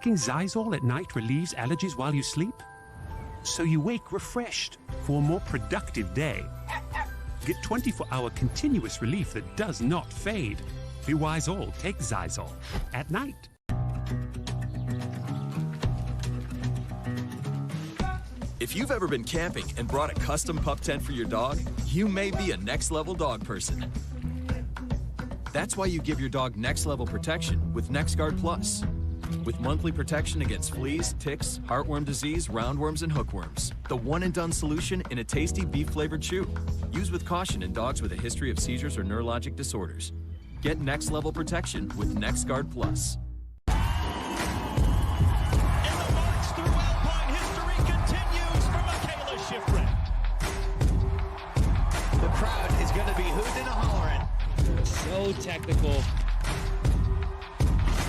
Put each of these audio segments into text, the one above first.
Taking Zysol at night relieves allergies while you sleep, so you wake refreshed for a more productive day. Get 24-hour continuous relief that does not fade. Be wise all, take Zysol at night. If you've ever been camping and brought a custom pup tent for your dog, you may be a next-level dog person. That's why you give your dog next-level protection with NexGuard Plus. With monthly protection against fleas, ticks, heartworm disease, roundworms, and hookworms. The one-and-done solution in a tasty beef-flavored chew. Used with caution in dogs with a history of seizures or neurologic disorders. Get next-level protection with NexGuard Plus. So technical.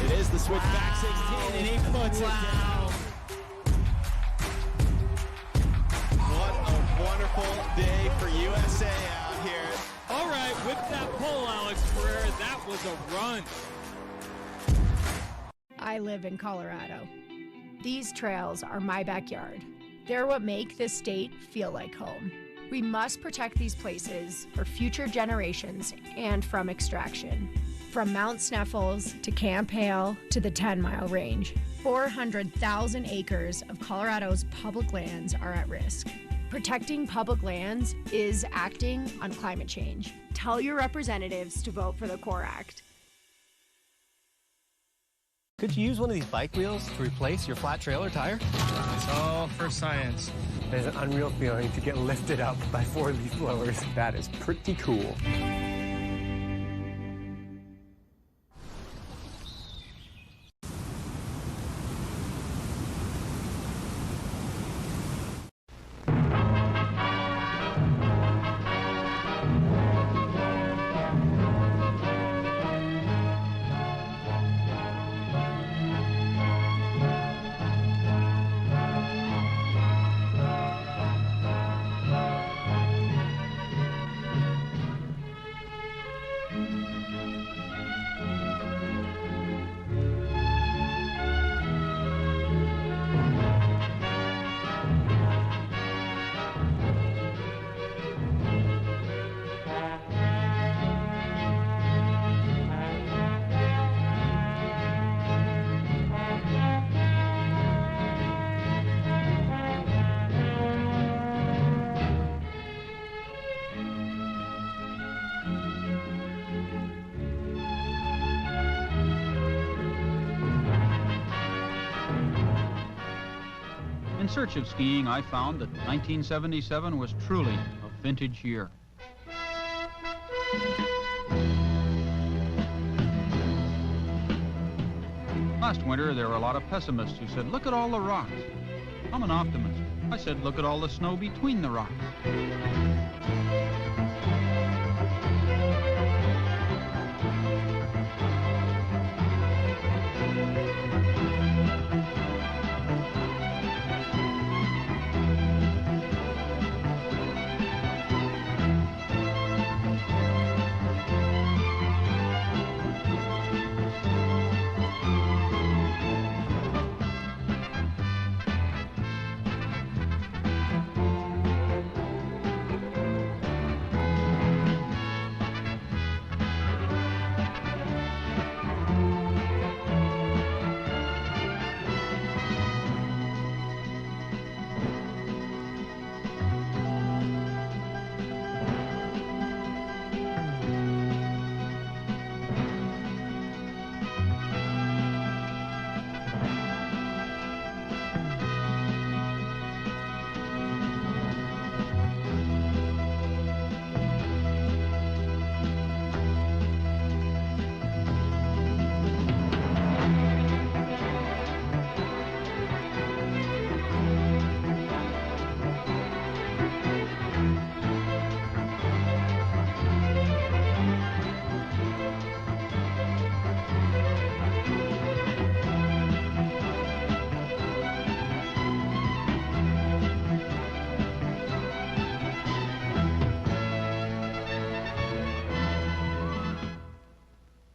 It is the switchback 16, and he puts it down. What a wonderful day for USA out here. All right, with that pole, Alex Pereira, that was a run. I live in Colorado. These trails are my backyard. They're what make this state feel like home. We must protect these places for future generations and from extraction. From Mount Sneffels to Camp Hale to the 10-mile range, 400,000 acres of Colorado's public lands are at risk. Protecting public lands is acting on climate change. Tell your representatives to vote for the CORE Act. Could you use one of these bike wheels to replace your flat trailer tire? It's all for science. There's an unreal feeling to get lifted up by 4 leaf blowers. That is pretty cool. In search of skiing, I found that 1977 was truly a vintage year. Last winter, there were a lot of pessimists who said, look at all the rocks. I'm an optimist. I said, look at all the snow between the rocks.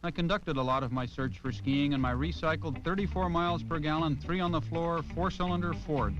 I conducted a lot of my search for skiing in my recycled 34 miles per gallon, 3 on the floor, 4-cylinder Ford.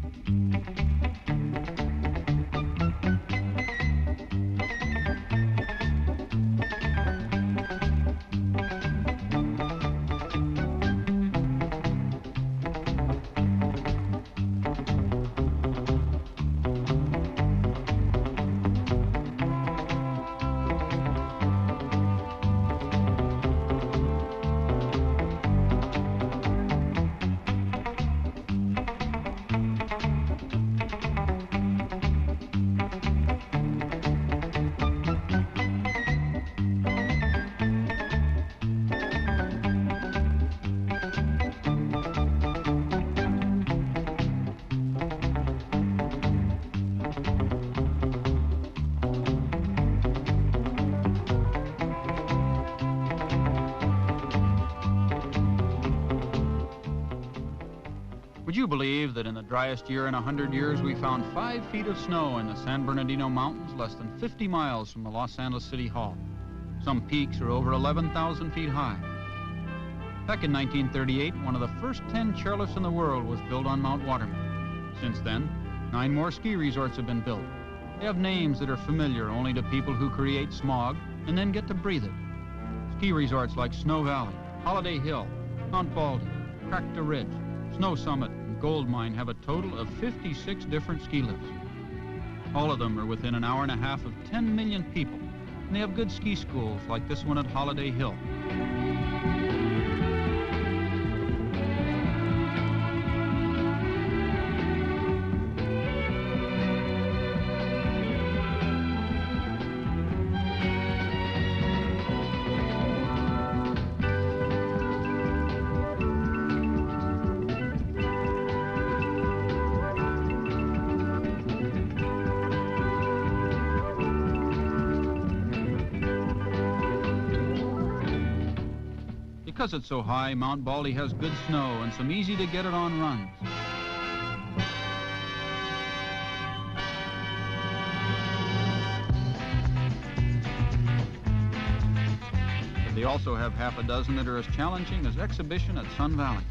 Would you believe that in the driest year in 100 years we found 5 feet of snow in the San Bernardino Mountains less than 50 miles from the Los Angeles City Hall? Some peaks are over 11,000 feet high. Back in 1938, one of the first 10 chairlifts in the world was built on Mount Waterman. Since then, 9 more ski resorts have been built. They have names that are familiar only to people who create smog and then get to breathe it. Ski resorts like Snow Valley, Holiday Hill, Mount Baldy, Cracked Ridge, Snow Summit, and Gold Mine have a total of 56 different ski lifts. All of them are within an hour and a half of 10 million people, and they have good ski schools like this one at Holiday Hill. Because it's so high, Mount Baldy has good snow and some easy-to-get-it-on runs. But they also have half a dozen that are as challenging as Exhibition at Sun Valley.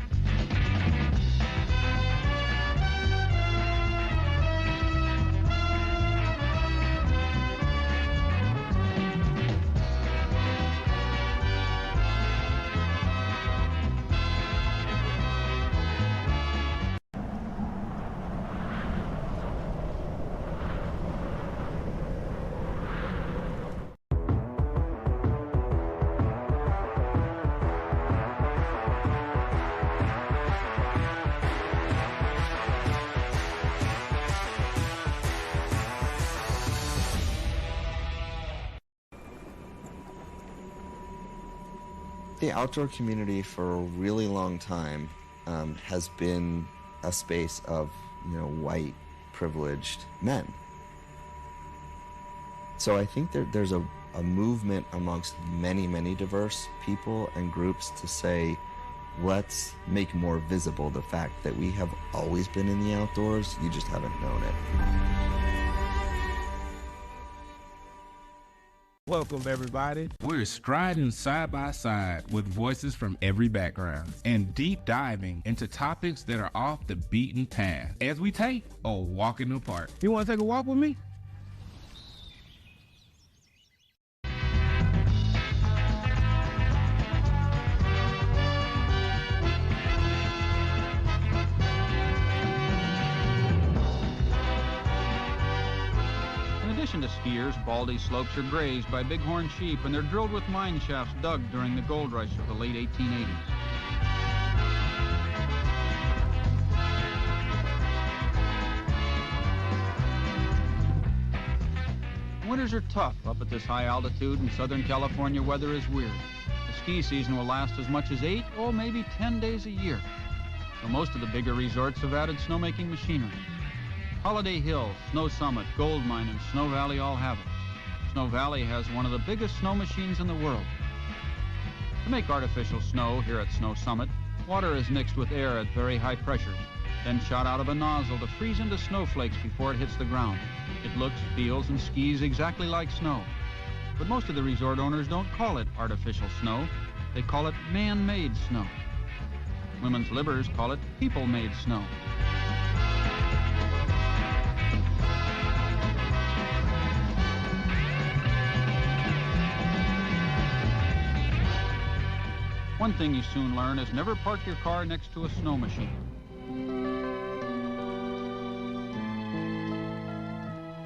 The outdoor community for a really long time has been a space of, white, privileged men. So I think there's a movement amongst many, many diverse people and groups to say, let's make more visible the fact that we have always been in the outdoors, you just haven't known it. Welcome, everybody. We're striding side by side with voices from every background and deep diving into topics that are off the beaten path as we take a walk in the park. You want to take a walk with me? In addition to skiers, Baldy slopes are grazed by bighorn sheep, and they're drilled with mine shafts dug during the gold rush of the late 1880s. Winters are tough up at this high altitude, and Southern California weather is weird. The ski season will last as much as 8 or maybe 10 days a year. So most of the bigger resorts have added snowmaking machinery. Holiday Hill, Snow Summit, Gold Mine, and Snow Valley all have it. Snow Valley has one of the biggest snow machines in the world. To make artificial snow here at Snow Summit, water is mixed with air at very high pressures, then shot out of a nozzle to freeze into snowflakes before it hits the ground. It looks, feels, and skis exactly like snow. But most of the resort owners don't call it artificial snow. They call it man-made snow. Women's libbers call it people-made snow. One thing you soon learn is never park your car next to a snow machine.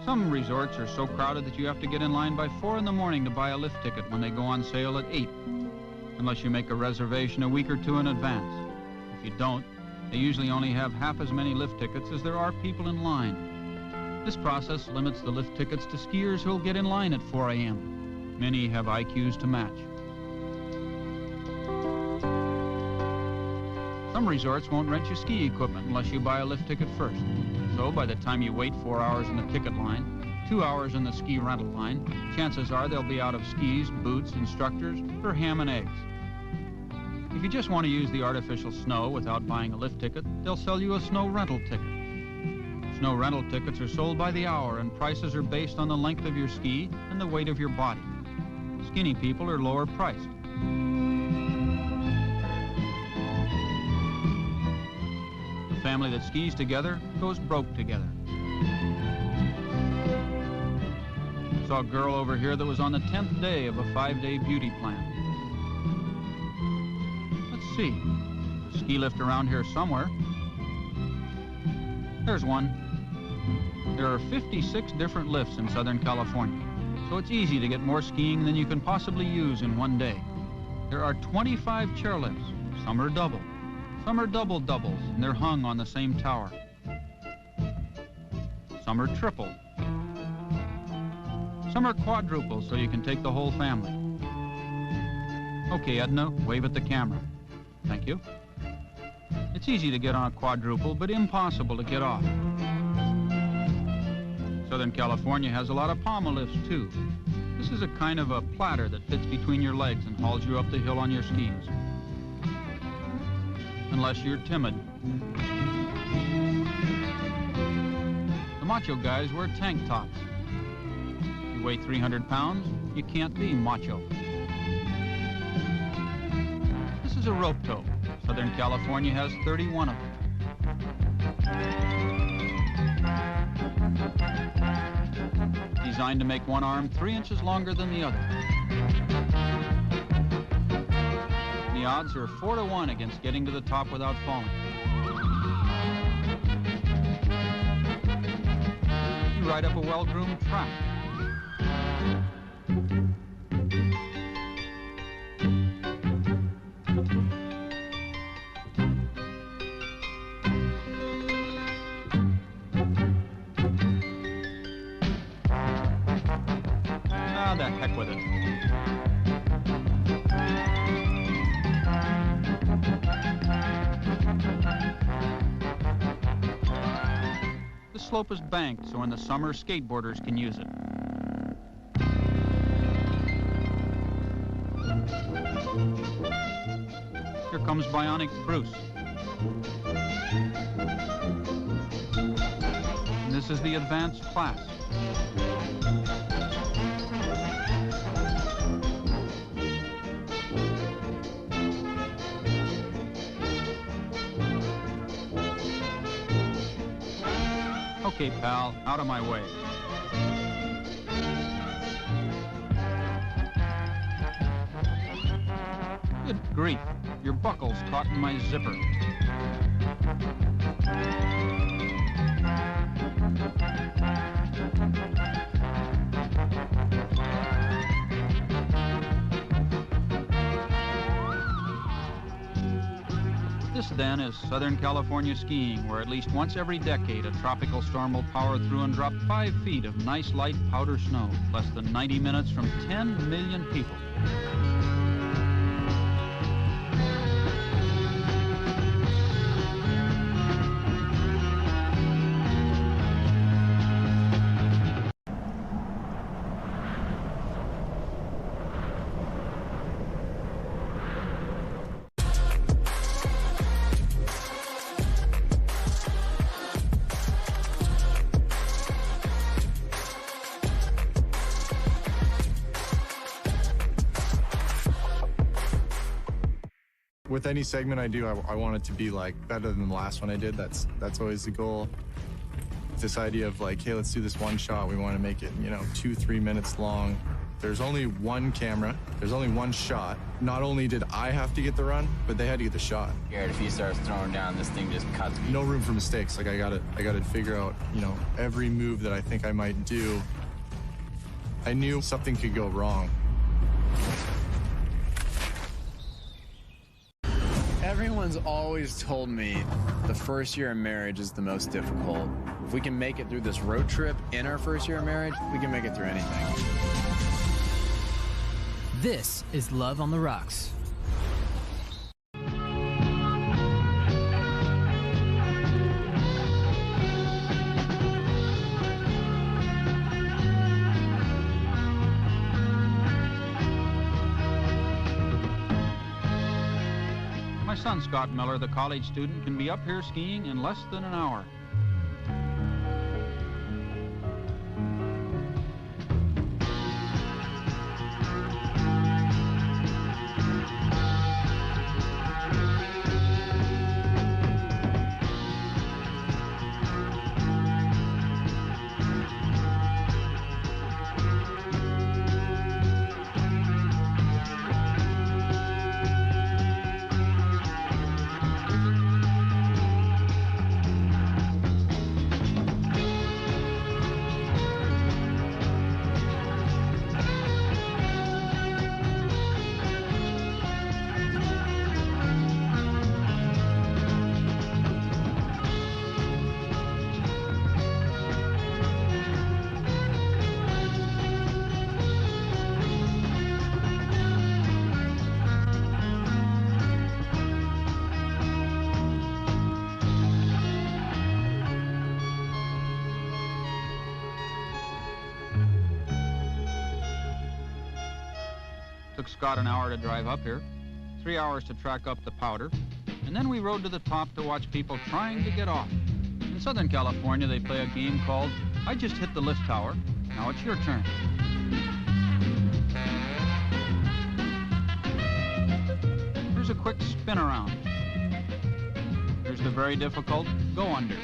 Some resorts are so crowded that you have to get in line by 4 in the morning to buy a lift ticket when they go on sale at 8, unless you make a reservation a week or two in advance. If you don't, they usually only have half as many lift tickets as there are people in line. This process limits the lift tickets to skiers who'll get in line at 4 a.m. Many have IQs to match. Some resorts won't rent you ski equipment unless you buy a lift ticket first. So by the time you wait 4 hours in the ticket line, 2 hours in the ski rental line, chances are they'll be out of skis, boots, instructors, or ham and eggs. If you just want to use the artificial snow without buying a lift ticket, they'll sell you a snow rental ticket. Snow rental tickets are sold by the hour, and prices are based on the length of your ski and the weight of your body. Skinny people are lower priced. A family that skis together goes broke together. Saw a girl over here that was on the 10th day of a 5-day beauty plan. Let's see. Ski lift around here somewhere. There's one. There are 56 different lifts in Southern California, so it's easy to get more skiing than you can possibly use in one day. There are 25 chairlifts. Some are double. Some are double-doubles, and they're hung on the same tower. Some are triple. Some are quadruple, so you can take the whole family. Okay, Edna, wave at the camera. Thank you. It's easy to get on a quadruple, but impossible to get off. Southern California has a lot of pommel lifts, too. This is a kind of a platter that fits between your legs and hauls you up the hill on your skis. Unless you're timid. The macho guys wear tank tops. If you weigh 300 pounds, you can't be macho. This is a rope tow. Southern California has 31 of them. Designed to make one arm 3 inches longer than the other. The odds are 4 to 1 against getting to the top without falling. You ride up a well-groomed track. Ah, the heck with it. The slope is banked, so in the summer, skateboarders can use it. Here comes Bionic Bruce. And this is the advanced class. Okay, pal, out of my way. Good grief, your buckle's caught in my zipper. This, then, is Southern California skiing, where at least once every decade a tropical storm will power through and drop 5 feet of nice light powder snow, less than 90 minutes from 10 million people. With any segment I do, I want it to be like better than the last one I did. That's always the goal. This idea of like, hey, let's do this one shot. We want to make it, 2-3 minutes long. There's only one camera. There's only one shot. Not only did I have to get the run, but they had to get the shot. If he starts throwing down, this thing just cuts me. No room for mistakes. Like I gotta figure out, every move that I think I might do. I knew something could go wrong. Everyone's always told me the first year of marriage is the most difficult. If we can make it through this road trip in our first year of marriage, we can make it through anything. This is Love on the Rocks. My son, Scott Miller, the college student, can be up here skiing in less than an hour. Took Scott an hour to drive up here, 3 hours to track up the powder, and then we rode to the top to watch people trying to get off. In Southern California, they play a game called I Just Hit the Lift Tower. Now it's your turn. Here's a quick spin around. Here's the very difficult go under.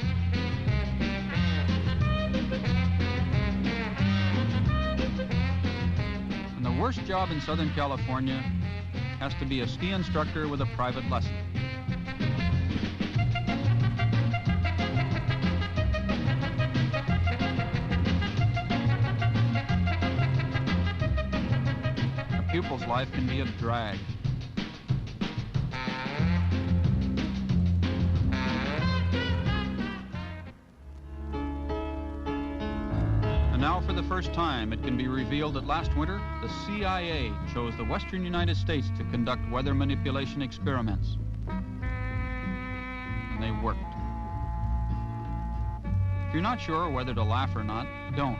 The worst job in Southern California has to be a ski instructor with a private lesson. A pupil's life can be a drag. Now, for the first time, it can be revealed that last winter, the CIA chose the western United States to conduct weather manipulation experiments. And they worked. If you're not sure whether to laugh or not, don't.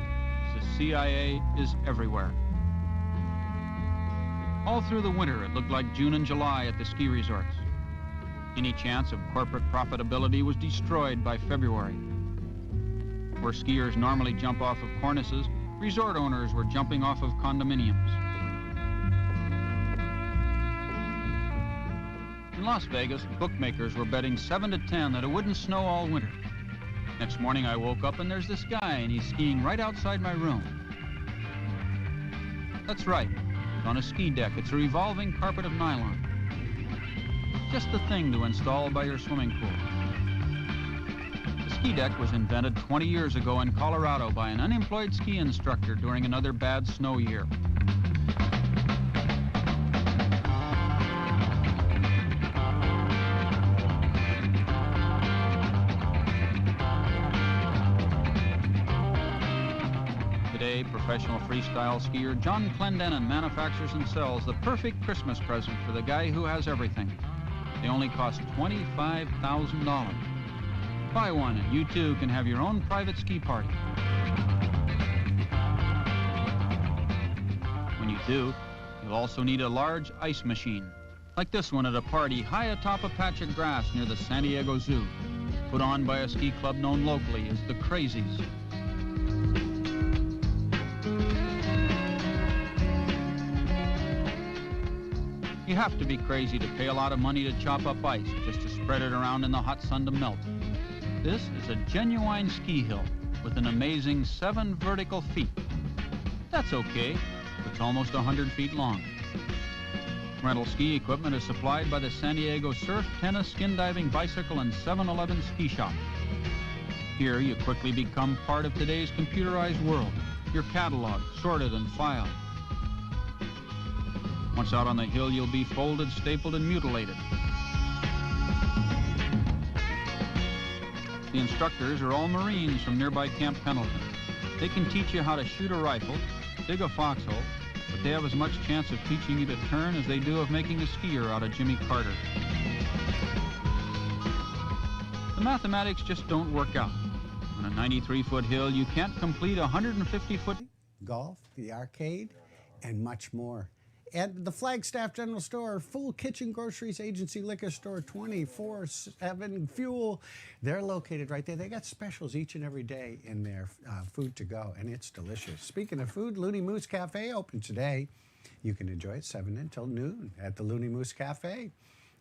The CIA is everywhere. All through the winter, it looked like June and July at the ski resorts. Any chance of corporate profitability was destroyed by February. Where skiers normally jump off of cornices, resort owners were jumping off of condominiums. In Las Vegas, bookmakers were betting 7 to 10 that it wouldn't snow all winter. Next morning I woke up and there's this guy and he's skiing right outside my room. That's right, it's on a ski deck. It's a revolving carpet of nylon. Just the thing to install by your swimming pool. The ski deck was invented 20 years ago in Colorado by an unemployed ski instructor during another bad snow year. Today, professional freestyle skier John Clendenin manufactures and sells the perfect Christmas present for the guy who has everything. They only cost $25,000. Buy one and you too can have your own private ski party. When you do, you'll also need a large ice machine, like this one at a party high atop a patch of grass near the San Diego Zoo, put on by a ski club known locally as the Crazies. You have to be crazy to pay a lot of money to chop up ice just to spread it around in the hot sun to melt. This is a genuine ski hill with an amazing 7 vertical feet. That's okay. It's almost 100 feet long. Rental ski equipment is supplied by the San Diego Surf, Tennis, Skin Diving, Bicycle, and 7-Eleven Ski Shop. Here you quickly become part of today's computerized world. Your catalog sorted and filed. Once out on the hill, you'll be folded, stapled, and mutilated. The instructors are all Marines from nearby Camp Pendleton. They can teach you how to shoot a rifle, dig a foxhole, but they have as much chance of teaching you to turn as they do of making a skier out of Jimmy Carter. The mathematics just don't work out. On a 93-foot hill, you can't complete a 150-foot... Golf, the arcade, and much more. At the Flagstaff General Store, full kitchen, groceries, agency, liquor store, 24/7 fuel. They're located right there. They got specials each and every day in their food to go, and it's delicious. Speaking of food, Looney Moose Cafe open today. You can enjoy it 7 until noon at the Looney Moose Cafe.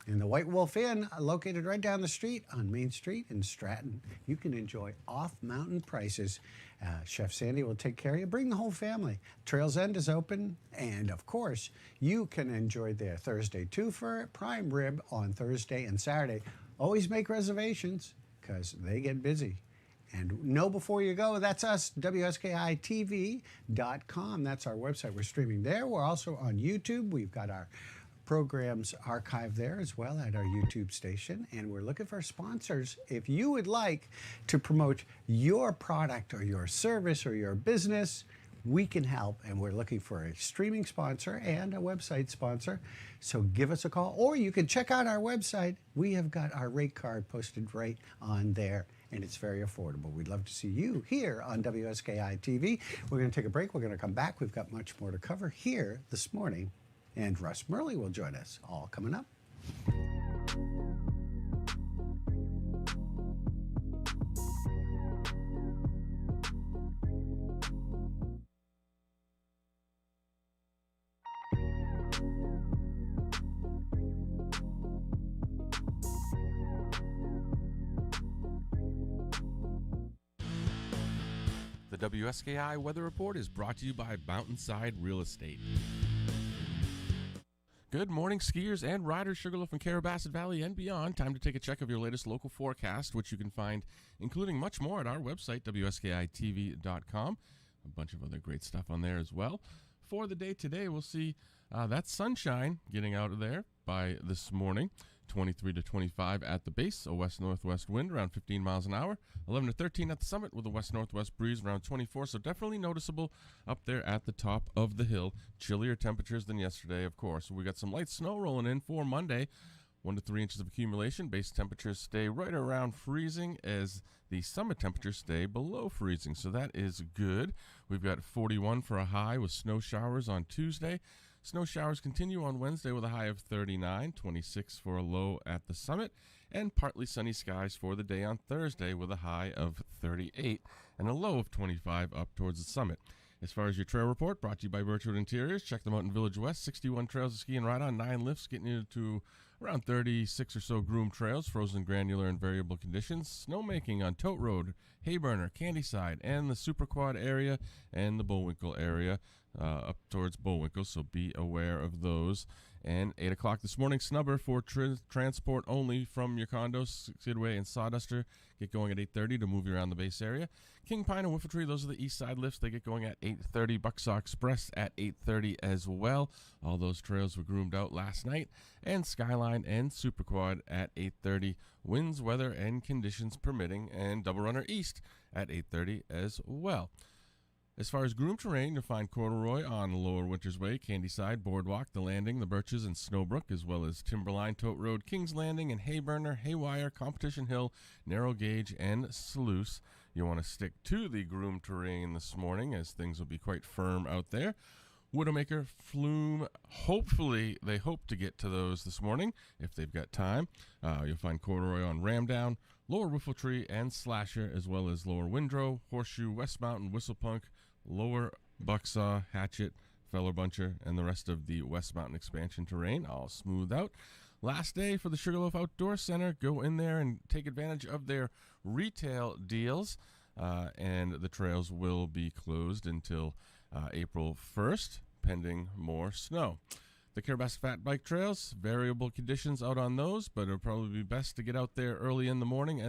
And the White Wolf Inn, located right down the street on Main Street in Stratton. You can enjoy off-mountain prices. Chef Sandy will take care of you. Bring the whole family. Trails End is open. And, of course, you can enjoy their Thursday two-for prime rib on Thursday and Saturday. Always make reservations because they get busy. And know before you go, that's us, WSKITV.com. That's our website. We're streaming there. We're also on YouTube. We've got our programs archived there as well at our YouTube station, and we're looking for sponsors. If you would like to promote your product or your service or your business, we can help, and we're looking for a streaming sponsor and a website sponsor. So give us a call, or you can check out our website. We have got our rate card posted right on there, and it's very affordable. We'd love to see you here on WSKI TV. We're going to take a break. We're going to come back. We've got much more to cover here this morning. And Russ Murley will join us, all coming up. The WSKI Weather Report is brought to you by Mountainside Real Estate. Good morning, skiers and riders, Sugarloaf and Carrabassett Valley and beyond. Time to take a check of your latest local forecast, which you can find, including much more, at our website, WSKITV.com. A bunch of other great stuff on there as well. For the day today, we'll see that sunshine getting out of there by this morning. 23 to 25 at the base, a west-northwest wind around 15 miles an hour. 11 to 13 at the summit with a west-northwest breeze around 24, so definitely noticeable up there at the top of the hill. Chillier temperatures than yesterday, of course. We got some light snow rolling in for Monday. 1 to 3 inches of accumulation. Base temperatures stay right around freezing as the summit temperatures stay below freezing, so that is good. We've got 41 for a high with snow showers on Tuesday. Snow showers continue on Wednesday with a high of 39, 26 for a low at the summit, and partly sunny skies for the day on Thursday with a high of 38 and a low of 25 up towards the summit. As far as your trail report, brought to you by Birchwood Interiors. Check them out in Village West. 61 trails to ski and ride on, 9 lifts, getting you to around 36 or so groomed trails, frozen, granular, and variable conditions. Snowmaking on Tote Road, Hayburner, Candyside, and the Super Quad area and the Bullwinkle area up towards Bullwinkle, so be aware of those. And 8 o'clock this morning, snubber for transport only from your condos, Skidway and Sawduster. Get going at 8:30 to move you around the base area. King Pine and Whiffletree, those are the east side lifts. They get going at 8:30. Bucksaw Express at 8:30 as well. All those trails were groomed out last night. And Skyline and Super Quad at 8:30. Winds, weather, and conditions permitting. And Double Runner East at 8:30 as well. As far as groomed terrain, you'll find Corduroy on Lower Winters Way, Candyside, Boardwalk, The Landing, The Birches, and Snowbrook, as well as Timberline, Tote Road, Kings Landing, and Hayburner, Haywire, Competition Hill, Narrow Gauge, and Sluice. You want to stick to the groomed terrain this morning, as things will be quite firm out there. Widowmaker, Flume, hopefully they hope to get to those this morning if they've got time. You'll find Corduroy on Ramdown, Lower Whiffletree, and Slasher, as well as Lower Windrow, Horseshoe, West Mountain, Whistlepunk, Lower Bucksaw, Hatchet, Feller Buncher, and the rest of the West Mountain expansion terrain all smooth out. Last day for the Sugarloaf Outdoor Center. Go in there and take advantage of their retail deals, and the trails will be closed until April 1st, pending more snow. The Carabas Fat Bike Trails, variable conditions out on those, but it'll probably be best to get out there early in the morning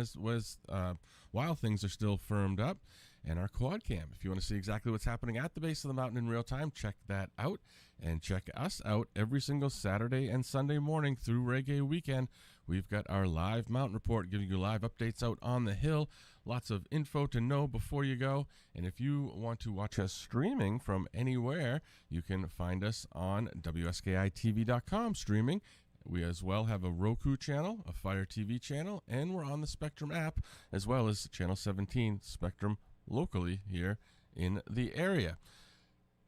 while things are still firmed up. And our quad cam, if you want to see exactly what's happening at the base of the mountain in real time, check that out. And check us out every single Saturday and Sunday morning through Reggae Weekend. We've got our live mountain report giving you live updates out on the hill. Lots of info to know before you go. And if you want to watch us streaming from anywhere, you can find us on WSKITV.com streaming. We as well have a Roku channel, a Fire TV channel, and we're on the Spectrum app, as well as Channel 17 Spectrum locally here in the area.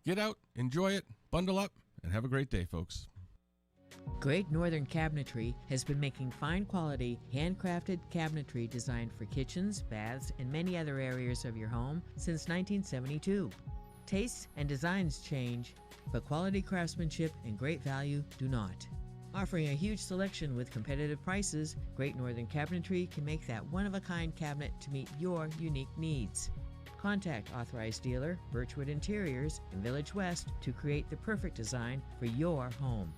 Get out, enjoy it, bundle up, and have a great day, folks. Great Northern Cabinetry has been making fine quality, handcrafted cabinetry designed for kitchens, baths, and many other areas of your home since 1972. Tastes and designs change, but quality craftsmanship and great value do not. Offering a huge selection with competitive prices, Great Northern Cabinetry can make that one-of-a-kind cabinet to meet your unique needs. Contact authorized dealer Birchwood Interiors in Village West to create the perfect design for your home.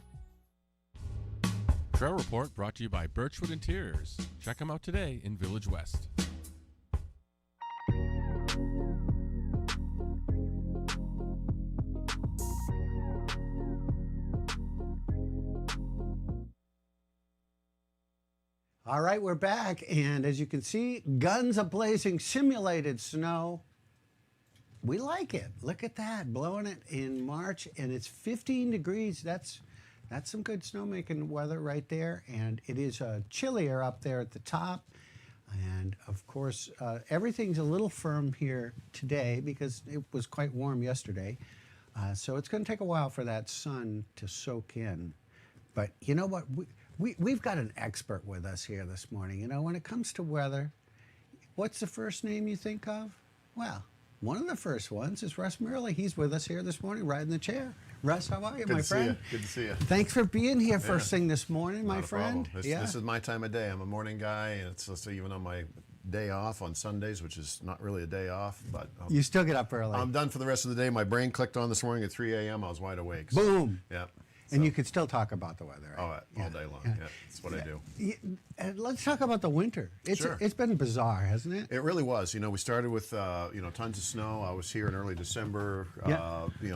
Trail Report brought to you by Birchwood Interiors. Check them out today in Village West. All right, we're back, and as you can see, guns a-blazing, simulated snow. We like it. Look at that, blowing it in March, and it's 15 degrees. That's some good snowmaking weather right there, and it is chillier up there at the top. And of course, everything's a little firm here today because it was quite warm yesterday. So it's going to take a while for that sun to soak in. But you know what? We've got an expert with us here this morning. You know, when it comes to weather, what's the first name you think of? Well, one of the first ones is Russ Murley. He's with us here this morning, right in the chair. Russ, how are you, my friend? Good to see you. Thanks for being here first thing this morning, my friend. This is my time of day. I'm a morning guy, and it's even on my day off on Sundays, which is not really a day off, but you still get up early. I'm done for the rest of the day. My brain clicked on this morning at 3 a.m. I was wide awake. Boom. Yeah. And you could still talk about the weather, right? All day long. Yeah, that's what I do. Let's talk about the winter. It's been bizarre, hasn't it? It really was. You know, we started with tons of snow. I was here in early December.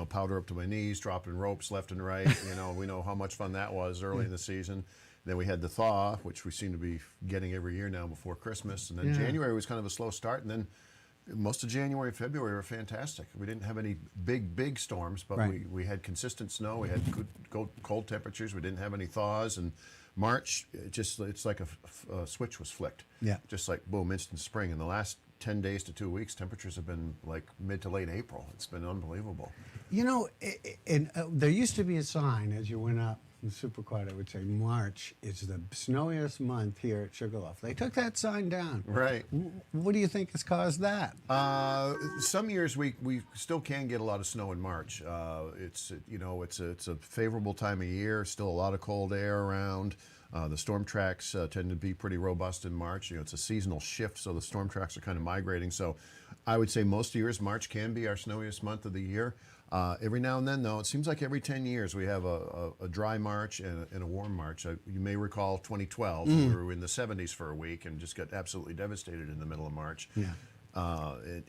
Powder up to my knees, dropping ropes left and right. We know how much fun that was early in the season. Then we had the thaw, which we seem to be getting every year now before Christmas. And then January was kind of a slow start, and then most of January and February were fantastic. We didn't have any big storms, but we had consistent snow. We had good cold temperatures. We didn't have any thaws. And March, it's like a switch was flicked. Yeah. Just like, boom, instant spring. In the last 10 days to 2 weeks, temperatures have been like mid to late April. It's been unbelievable. You know, there used to be a sign as you went up in Super Quad, I would say March is the snowiest month here at Sugarloaf. They took that sign down. Right. What do you think has caused that? Some years we still can get a lot of snow in March. It's a favorable time of year. Still a lot of cold air around. The storm tracks tend to be pretty robust in March. It's a seasonal shift, so the storm tracks are kind of migrating. So I would say most years March can be our snowiest month of the year. Every now and then, though, it seems like every 10 years we have a dry March and a warm March. You may recall 2012, we were in the 70s for a week and just got absolutely devastated in the middle of March. Yeah.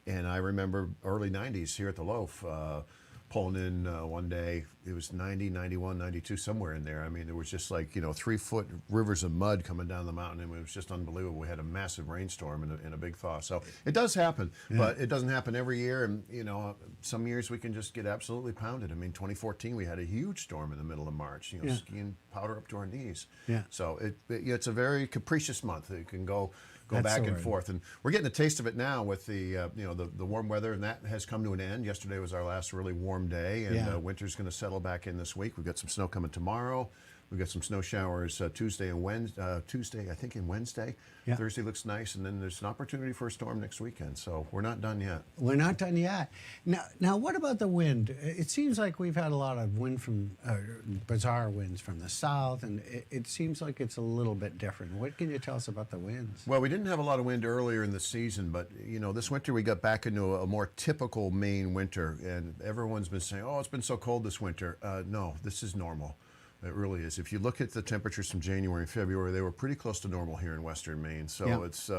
And I remember early 90s here at the Loaf, pulling in one day, it was 90, 91, 92, somewhere in there. I mean, there was just like, 3-foot rivers of mud coming down the mountain, and it was just unbelievable. We had a massive rainstorm and a big thaw. So it does happen, but it doesn't happen every year. And, some years we can just get absolutely pounded. I mean, 2014, we had a huge storm in the middle of March, skiing powder up to our knees. Yeah. So it's a very capricious month. It can go back and forth, and we're getting a taste of it now with the warm weather, and that has come to an end. Yesterday was our last really warm day, and winter's going to settle back in this week. We've got some snow coming tomorrow, We've got some snow showers Tuesday and Wednesday. Tuesday, I think, and Wednesday. Yeah. Thursday looks nice, and then there's an opportunity for a storm next weekend. So we're not done yet. We're not done yet. Now, what about the wind? It seems like we've had a lot of wind from bizarre winds from the south, and it seems like it's a little bit different. What can you tell us about the winds? Well, we didn't have a lot of wind earlier in the season, but this winter we got back into a more typical Maine winter, and everyone's been saying, "Oh, it's been so cold this winter." No, this is normal. It really is. If you look at the temperatures from January and February, they were pretty close to normal here in western Maine. So it's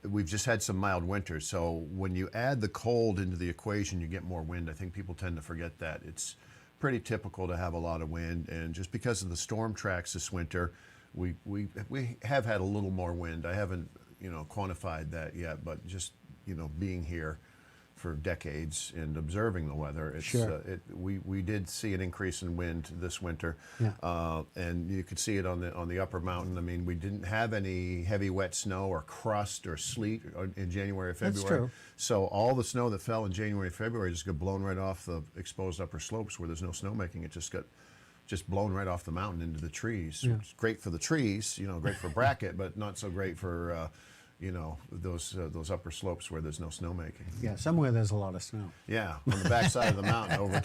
we've just had some mild winters. So when you add the cold into the equation, you get more wind. I think people tend to forget that. It's pretty typical to have a lot of wind, and just because of the storm tracks this winter, we have had a little more wind. I haven't quantified that yet, but just being here for decades and observing the weather, it's we did see an increase in wind this winter, and you could see it on the upper mountain. I mean, we didn't have any heavy wet snow or crust or sleet in January or February. That's true. So all the snow that fell in January and February just got blown right off the exposed upper slopes where there's no snowmaking. It just got blown right off the mountain into the trees. Yeah. It's great for the trees, great for bracket, but not so great for those upper slopes where there's no snowmaking. Yeah, somewhere there's a lot of snow. Yeah, on the backside of the mountain over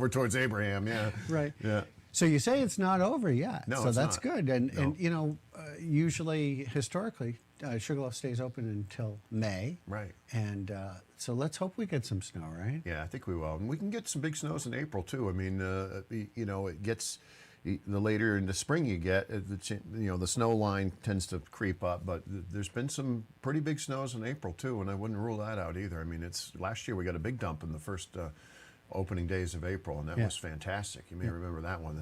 towards Abraham. Yeah. Right. Yeah. So you say it's not over yet. No, so it's that's not. good. And usually, historically, Sugarloaf stays open until May. Right. And so let's hope we get some snow, right? Yeah, I think we will. And we can get some big snows in April, too. I mean, it gets, the later in the spring you get, the snow line tends to creep up. But there's been some pretty big snows in April, too, and I wouldn't rule that out either. I mean, last year we got a big dump in the first opening days of April, and that was fantastic. You may remember that one.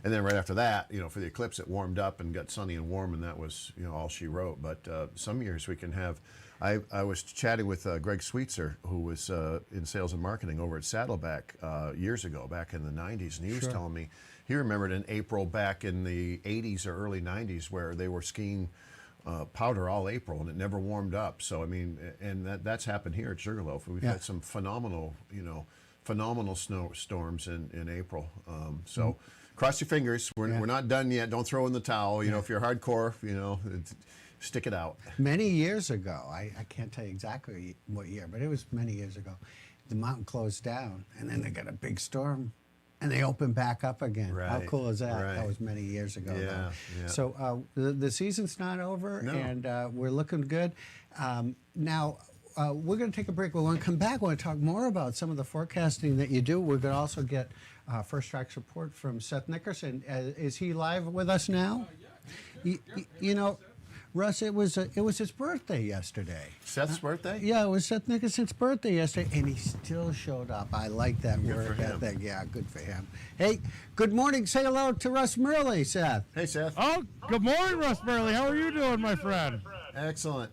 And then right after that, for the eclipse, it warmed up and got sunny and warm, and that was all she wrote. But some years we can have. I was chatting with Greg Sweetser, who was in sales and marketing over at Saddleback years ago, back in the 90s, and he was telling me he remembered in April back in the 80s or early 90s where they were skiing powder all April, and it never warmed up. So I mean, and that's happened here at Sugarloaf. We've had some phenomenal snowstorms in April. So cross your fingers. We're not done yet. Don't throw in the towel. If you're hardcore, stick it out. Many years ago, I can't tell you exactly what year, but it was many years ago, the mountain closed down, and then they got a big storm, and they opened back up again. Right. How cool is that? Right. That was many years ago. Yeah, though. So the season's not over, and we're looking good. Now, we're going to take a break. We want to come back. We want to talk more about some of the forecasting that you do. We're going to also get First Strike support from Seth Nickerson. Is he live with us now? Russ, it was his birthday yesterday. Seth's birthday? Yeah, it was Seth Nickerson's birthday yesterday, and he still showed up. I like that work ethic. Yeah, good for him. Hey, good morning. Say hello to Russ Murley, Seth. Hey, Seth. Oh, good morning, Russ Murley. How are you doing, my friend? Excellent.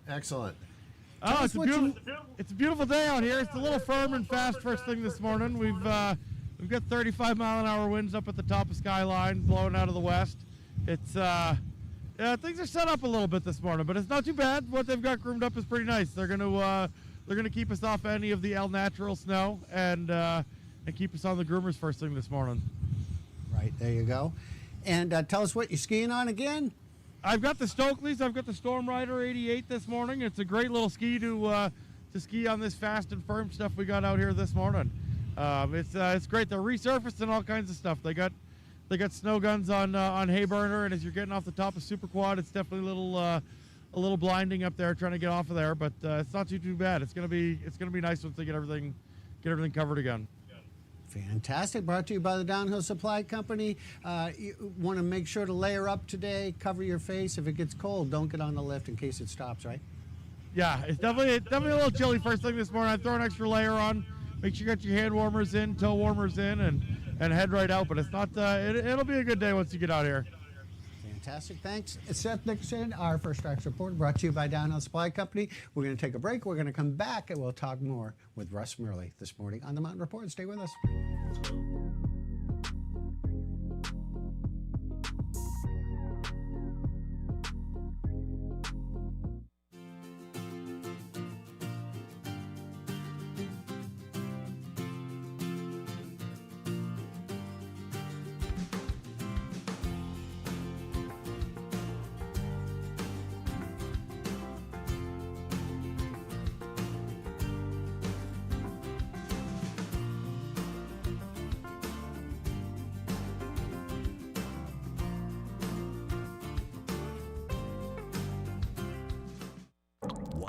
Oh, it's a beautiful day out here. It's a little firm and fast first thing this morning. We've got 35-mile-an-hour winds up at the top of Skyline, blowing out of the west. It's things are set up a little bit this morning, but it's not too bad. What they've got groomed up is pretty nice. They're gonna keep us off any of the El Natural snow and keep us on the groomers first thing this morning. Right, there you go. And tell us what you're skiing on again. I've got the Stokelys. I've got the Storm Rider 88 this morning. It's a great little ski to ski on this fast and firm stuff we got out here this morning. It's great. They're resurfacing all kinds of stuff. They got snow guns on Hayburner, and as you're getting off the top of Super Quad, it's definitely a little blinding up there trying to get off of there. But it's not too bad. It's gonna be nice once they get everything covered again. Fantastic. Brought to you by the Downhill Supply Company. You want to make sure to layer up today, cover your face. If it gets cold, don't get on the lift in case it stops, right? Yeah, it's definitely a little chilly first thing this morning. I throw an extra layer on. Make sure you got your hand warmers in, toe warmers in, and head right out. But it's not. It'll be a good day once you get out here. Fantastic. Thanks. It's Seth Nickerson, our First Strike report, brought to you by Downhill Supply Company. We're going to take a break. We're going to come back, and we'll talk more with Russ Murley this morning on the Mountain Report. Stay with us.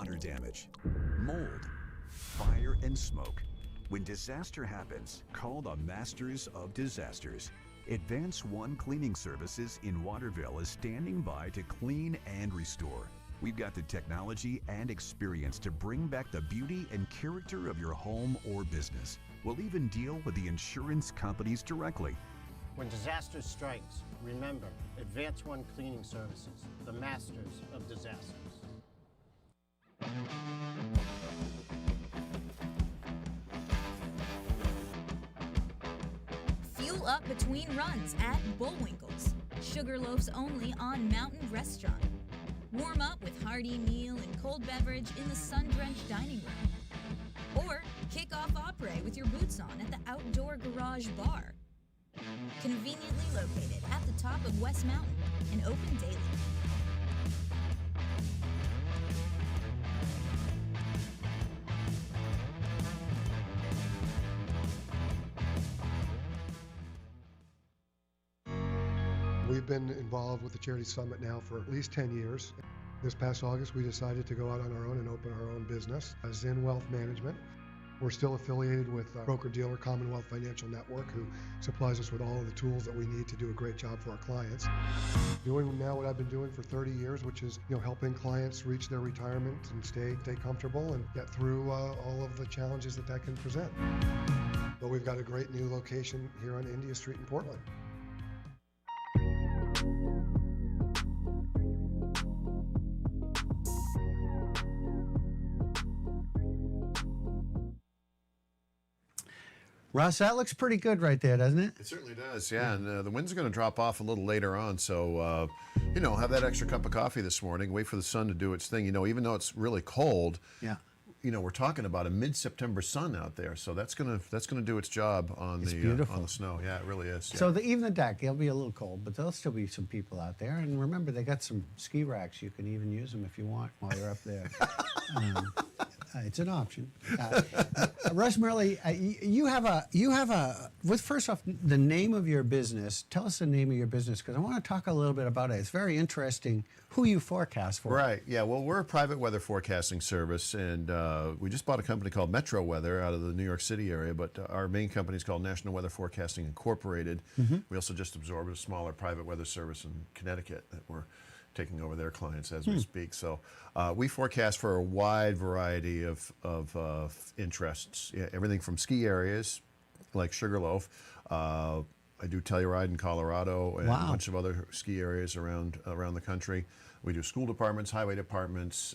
water damage, mold, fire, and smoke. When disaster happens, call the Masters of Disasters. Advance One Cleaning Services in Waterville is standing by to clean and restore. We've got the technology and experience to bring back the beauty and character of your home or business. We'll even deal with the insurance companies directly. When disaster strikes, remember, Advance One Cleaning Services, the Masters of Disasters. Fuel up between runs at Bullwinkle's. Sugarloaf's only on Mountain Restaurant. Warm up with hearty meal and cold beverage in the sun-drenched dining room. Or kick off après with your boots on at the Outdoor Garage Bar. Conveniently located at the top of West Mountain and open daily. We've been involved with the Charity Summit now for at least 10 years. This past August, we decided to go out on our own and open our own business, Zen Wealth Management. We're still affiliated with broker-dealer Commonwealth Financial Network, who supplies us with all of the tools that we need to do a great job for our clients. Doing now what I've been doing for 30 years, which is helping clients reach their retirement and stay comfortable and get through all of the challenges that can present. But we've got a great new location here on India Street in Portland. Russ, that looks pretty good right there, doesn't it? It certainly does, yeah. And the winds are going to drop off a little later on. So, have that extra cup of coffee this morning. Wait for the sun to do its thing. Even though it's really cold, yeah. We're talking about a mid-September sun out there. So that's gonna do its job on on the snow. Yeah, it really is. Yeah. So even the deck, it'll be a little cold, but there'll still be some people out there. And remember, they got some ski racks. You can even use them if you want while you're up there. It's an option. Russ Murley, you have a. First off, the name of your business. Tell us the name of your business, because I want to talk a little bit about it. It's very interesting who you forecast for. Right. Yeah. Well, we're a private weather forecasting service, and we just bought a company called Metro Weather out of the New York City area. But our main company is called National Weather Forecasting Incorporated. Mm-hmm. We also just absorbed a smaller private weather service in Connecticut that we're taking over their clients as we speak. So we forecast for a wide variety of interests. Yeah, everything from ski areas like Sugarloaf. I do Telluride in Colorado and a bunch of other ski areas around the country. We do school departments, highway departments.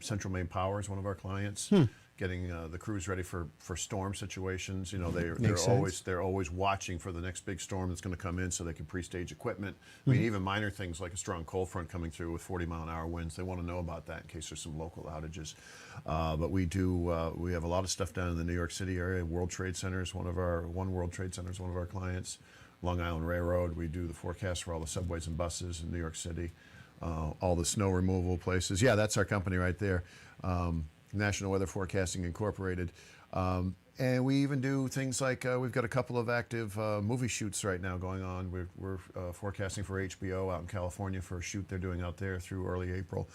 Central Maine Power is one of our clients. Getting the crews ready for storm situations. They're always watching for the next big storm that's going to come in, so they can pre-stage equipment. I mean, even minor things like a strong cold front coming through with 40-mile-an-hour winds. They want to know about that in case there's some local outages. But we have a lot of stuff down in the New York City area. World Trade Center is one of our clients. Long Island Railroad. We do the forecast for all the subways and buses in New York City. All the snow removal places. Yeah, that's our company right there. National Weather Forecasting Incorporated. And we even do things like we've got a couple of active movie shoots right now going on. We're forecasting for HBO out in California for a shoot they're doing out there through early April.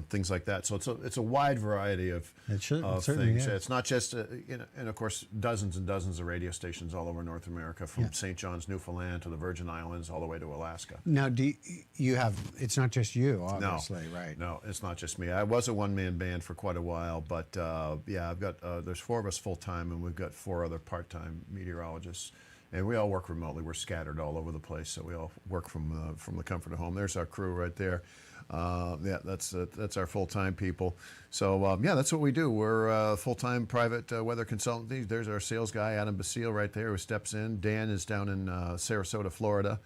Things like that. So it's a wide variety of things. Is. It's not just, and of course, dozens and dozens of radio stations all over North America, from St. John's, Newfoundland to the Virgin Islands, all the way to Alaska. Now, it's not just you, obviously, right? No, it's not just me. I was a one-man band for quite a while, but I've got, there's 4 of us full-time, and we've got 4 other part-time meteorologists. And we all work remotely. We're scattered all over the place, so we all work from the comfort of home. There's our crew right there. That's our full-time people. So that's what we do. We're a full-time private weather consultant. There's our sales guy, Adam Basile, right there, who steps in. Dan is down in Sarasota, Florida.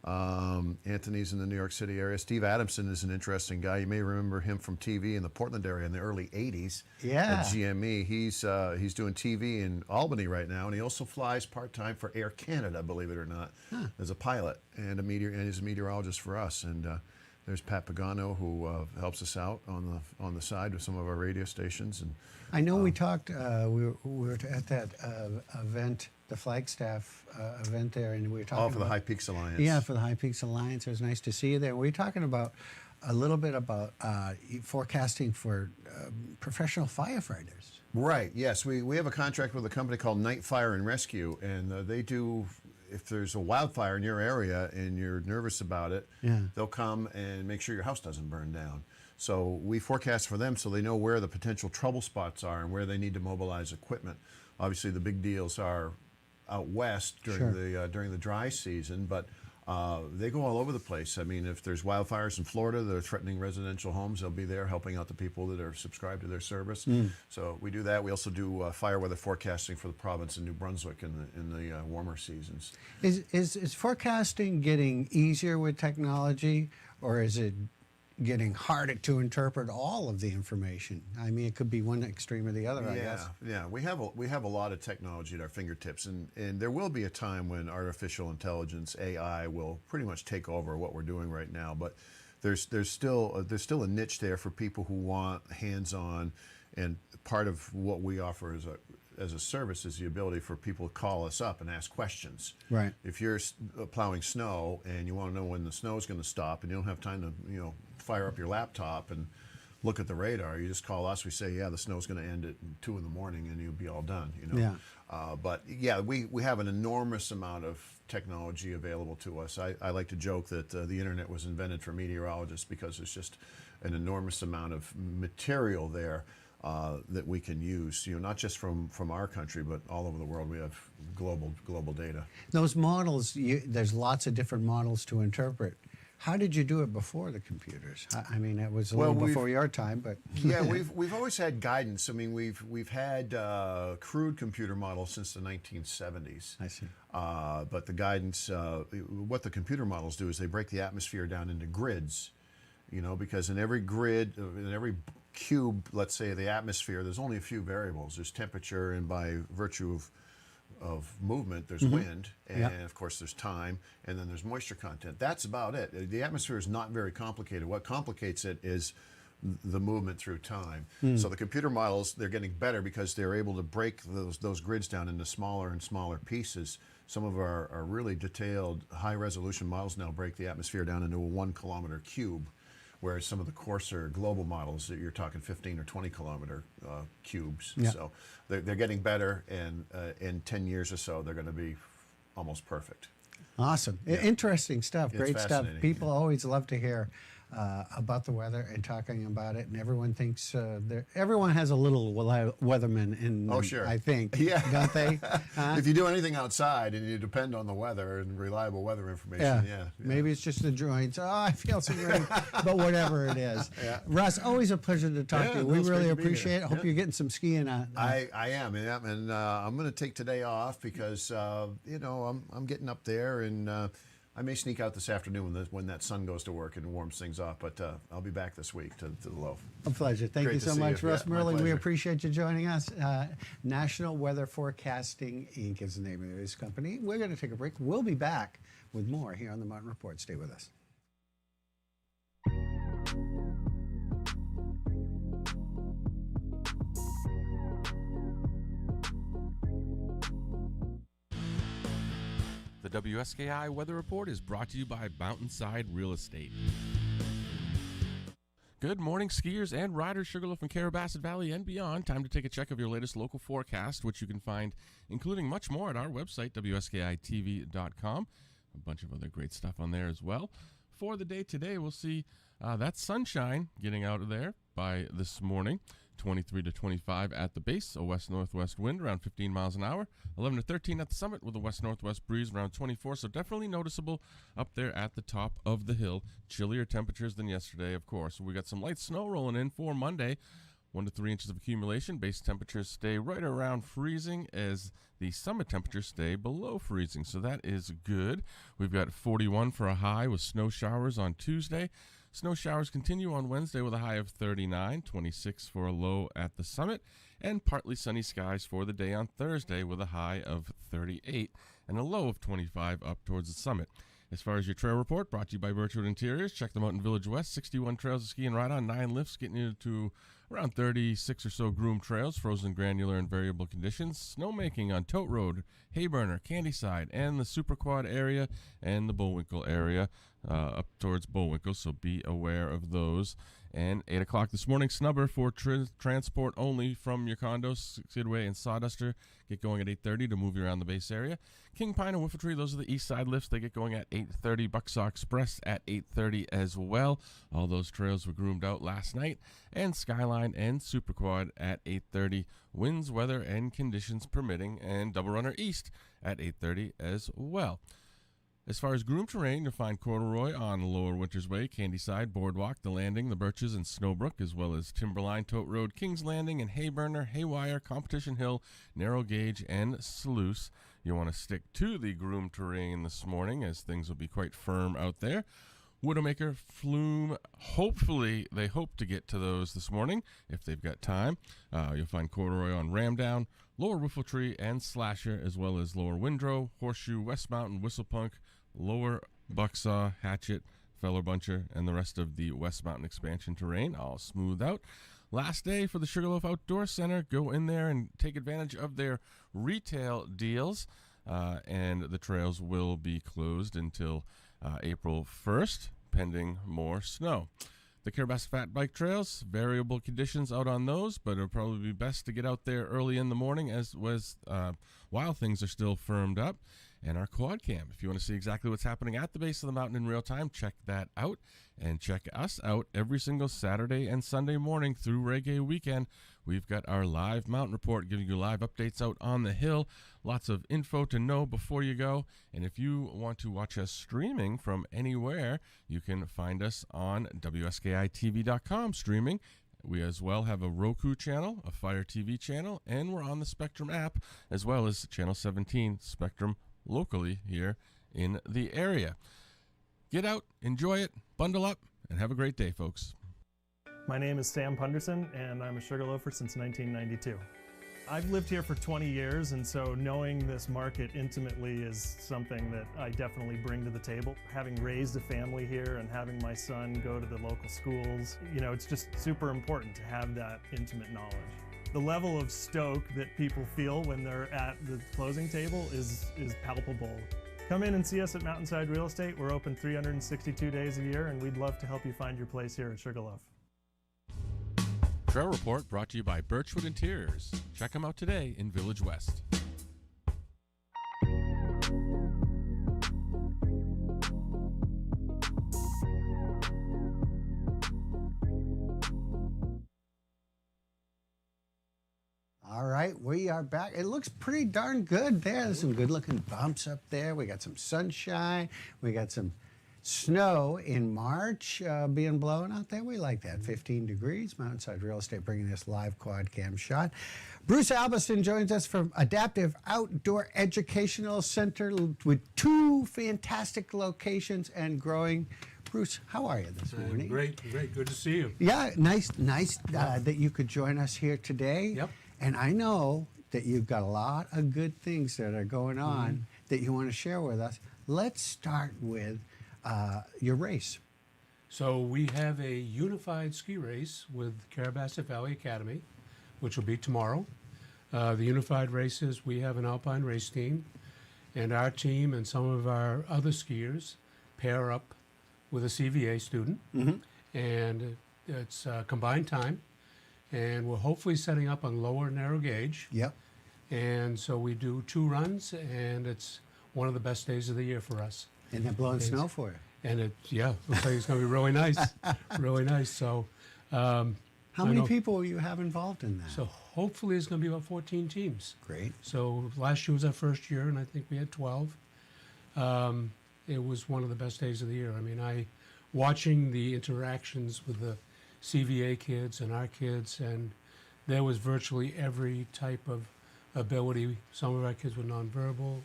Anthony's in the New York City area. Steve Adamson is an interesting guy. You may remember him from TV in the Portland area in the early '80s. Yeah. At GME. He's doing TV in Albany right now, and he also flies part-time for Air Canada, believe it or not, as a pilot and he's a meteorologist for us. And there's Pat Pagano, who helps us out on the side with some of our radio stations. And I know we talked. We were at that event, the Flagstaff event there, and we were talking. For the High Peaks Alliance. Yeah, for the High Peaks Alliance. It was nice to see you there. We were talking about a little bit about forecasting for professional firefighters. Right. Yes, we have a contract with a company called Night Fire and Rescue, and they do. If there's a wildfire in your area and you're nervous about it, they'll come and make sure your house doesn't burn down. So we forecast for them so they know where the potential trouble spots are and where they need to mobilize equipment. Obviously, the big deals are out west during the dry season, but they go all over the place. I mean, if there's wildfires in Florida that are threatening residential homes, they'll be there helping out the people that are subscribed to their service. So we do that. We also do fire weather forecasting for the province in New Brunswick in the warmer seasons. Is forecasting getting easier with technology, or is it getting harder to interpret all of the information? I mean, it could be one extreme or the other, I guess. Yeah, we have a lot of technology at our fingertips, and there will be a time when artificial intelligence, AI, will pretty much take over what we're doing right now. But there's still a niche there for people who want hands-on, and part of what we offer as a service is the ability for people to call us up and ask questions. Right. If you're plowing snow and you want to know when the snow is going to stop, and you don't have time to fire up your laptop and look at the radar, you just call us. We say, yeah, the snow's going to end at 2 in the morning, and you'll be all done. But yeah, we have an enormous amount of technology available to us. I like to joke that the internet was invented for meteorologists because there's just an enormous amount of material there that we can use. Not just from our country, but all over the world. We have global data. Those models, there's lots of different models to interpret. How did you do it before the computers? I mean, it was a little before your time, but yeah, we've always had guidance. I mean, we've had crude computer models since the 1970s. I see. But the guidance, what the computer models do is they break the atmosphere down into grids. Because in every grid, in every cube, let's say, of the atmosphere, there's only a few variables. There's temperature, and by virtue of movement, there's wind, and of course there's time, and then there's moisture content. That's about it. The atmosphere is not very complicated. What complicates it is the movement through time. So the computer models, they're getting better because they're able to break those grids down into smaller and smaller pieces. Some of our really detailed, high-resolution models now break the atmosphere down into a 1 kilometer cube, whereas some of the coarser global models, you're talking 15 or 20 kilometer cubes. So they're getting better, and in 10 years or so, they're going to be almost perfect. Awesome. Interesting stuff. Great stuff. People always love to hear about the weather and talking about it, and everyone thinks everyone has a little weatherman in them, I think. Don't they? If you do anything outside and you depend on the weather and reliable weather information, maybe it's just the joints. Oh, I feel some rain, but whatever it is. Russ, always a pleasure to talk to you. We really appreciate it. Hope you're getting some skiing on. I am, and I'm going to take today off because I'm getting up there, and I may sneak out this afternoon when that sun goes to work and warms things up, but I'll be back this week to the low. A pleasure. Thank you so much, Russ Merlin. We appreciate you joining us. National Weather Forecasting, Inc. is the name of this company. We're going to take a break. We'll be back with more here on the Martin Report. Stay with us. The WSKI Weather Report is brought to you by Mountainside Real Estate. Good morning, skiers and riders. Sugarloaf and Carrabassett Valley and beyond. Time to take a check of your latest local forecast, which you can find, including much more, at our website, WSKITV.com. A bunch of other great stuff on there as well. For the day today, we'll see that sunshine getting out of there by this morning. 23 to 25 at the base, a west-northwest wind around 15 miles an hour, 11 to 13 at the summit with a west-northwest breeze around 24, so definitely noticeable up there at the top of the hill. Chillier temperatures than yesterday, of course. We got some light snow rolling in for Monday, 1 to 3 inches of accumulation. Base temperatures stay right around freezing as the summit temperatures stay below freezing, so that is good. We've got 41 for a high with snow showers on Tuesday. Snow showers continue on Wednesday with a high of 39, 26 for a low at the summit, and partly sunny skies for the day on Thursday with a high of 38 and a low of 25 up towards the summit. As far as your trail report, brought to you by Birchwood Interiors. Check them out in Village West. 61 trails to ski and ride on, 9 lifts, getting you to around 36 or so groomed trails, frozen, granular, and variable conditions. Snowmaking on Tote Road, Hayburner, Candyside, and the Super Quad area, and the Bullwinkle area up towards Bullwinkle, so be aware of those. And 8 o'clock this morning, Snubber for transport only from your condos, Skidway and Sawduster. Get going at 8:30 to move you around the base area. King Pine and Whiffletree, those are the east side lifts. They get going at 8:30. Bucksaw Express at 8:30 as well. All those trails were groomed out last night. And Skyline and Super Quad at 8:30. Winds, weather, and conditions permitting. And Double Runner East at 8:30 as well. As far as groomed terrain, you'll find Corduroy on Lower Winters Way, Candyside, Boardwalk, The Landing, The Birches, and Snowbrook, as well as Timberline, Tote Road, Kings Landing, and Hayburner, Haywire, Competition Hill, Narrow Gauge, and Sluice. You want to stick to the groomed terrain this morning, as things will be quite firm out there. Widowmaker, Flume, hopefully they hope to get to those this morning if they've got time. You'll find Corduroy on Ramdown, Lower Whiffletree, and Slasher, as well as Lower Windrow, Horseshoe, West Mountain, Whistlepunk, Lower Bucksaw, Hatchet, Feller Buncher, and the rest of the West Mountain expansion terrain, all smooth out. Last day for the Sugarloaf Outdoor Center. Go in there and take advantage of their retail deals, and the trails will be closed until April 1st, pending more snow. The Carabas Fat Bike Trails, variable conditions out on those, but it'll probably be best to get out there early in the morning while things are still firmed up. And our quad cam, if you want to see exactly what's happening at the base of the mountain in real time, check that out. And check us out every single Saturday and Sunday morning through Reggae Weekend. We've got our live mountain report giving you live updates out on the hill. Lots of info to know before you go. And if you want to watch us streaming from anywhere, you can find us on WSKITV.com streaming. We as well have a Roku channel, a Fire TV channel, and we're on the Spectrum app, as well as Channel 17 Spectrum locally here in the area. Get out, enjoy it, bundle up, and have a great day, folks. My name is Sam Punderson, and I'm a Sugarloafer since 1992. I've lived here for 20 years, and so knowing this market intimately is something that I definitely bring to the table. Having raised a family here and having my son go to the local schools, it's just super important to have that intimate knowledge. The level of stoke that people feel when they're at the closing table is palpable. Come in and see us at Mountainside Real Estate. We're open 362 days a year, and we'd love to help you find your place here at Sugarloaf. Trail Report brought to you by Birchwood Interiors. Check them out today in Village West. All right, we are back. It looks pretty darn good there. There's some good-looking bumps up there. We got some sunshine. We got some snow in March being blown out there. We like that. 15 degrees. Mountainside Real Estate bringing this live quad cam shot. Bruce Albiston joins us from Adaptive Outdoor Educational Center with 2 fantastic locations and growing. Bruce, how are you this morning? Great. Good to see you. Yeah, nice that you could join us here today. Yep. And I know that you've got a lot of good things that are going on that you want to share with us. Let's start with your race. So we have a unified ski race with Carabasset Valley Academy, which will be tomorrow. The unified races, we have an alpine race team, and our team and some of our other skiers pair up with a CVA student, and it's combined time. And we're hopefully setting up on lower narrow gauge. Yep. And so we do 2 runs, and it's one of the best days of the year for us. And they're blowing snow for you. And looks like it's going to be really nice, really nice. So, how many people will you have involved in that? So hopefully it's going to be about 14 teams. Great. So last year was our first year, and I think we had 12. It was one of the best days of the year. I mean, watching the interactions with the CVA kids and our kids, and there was virtually every type of ability. Some of our kids were nonverbal.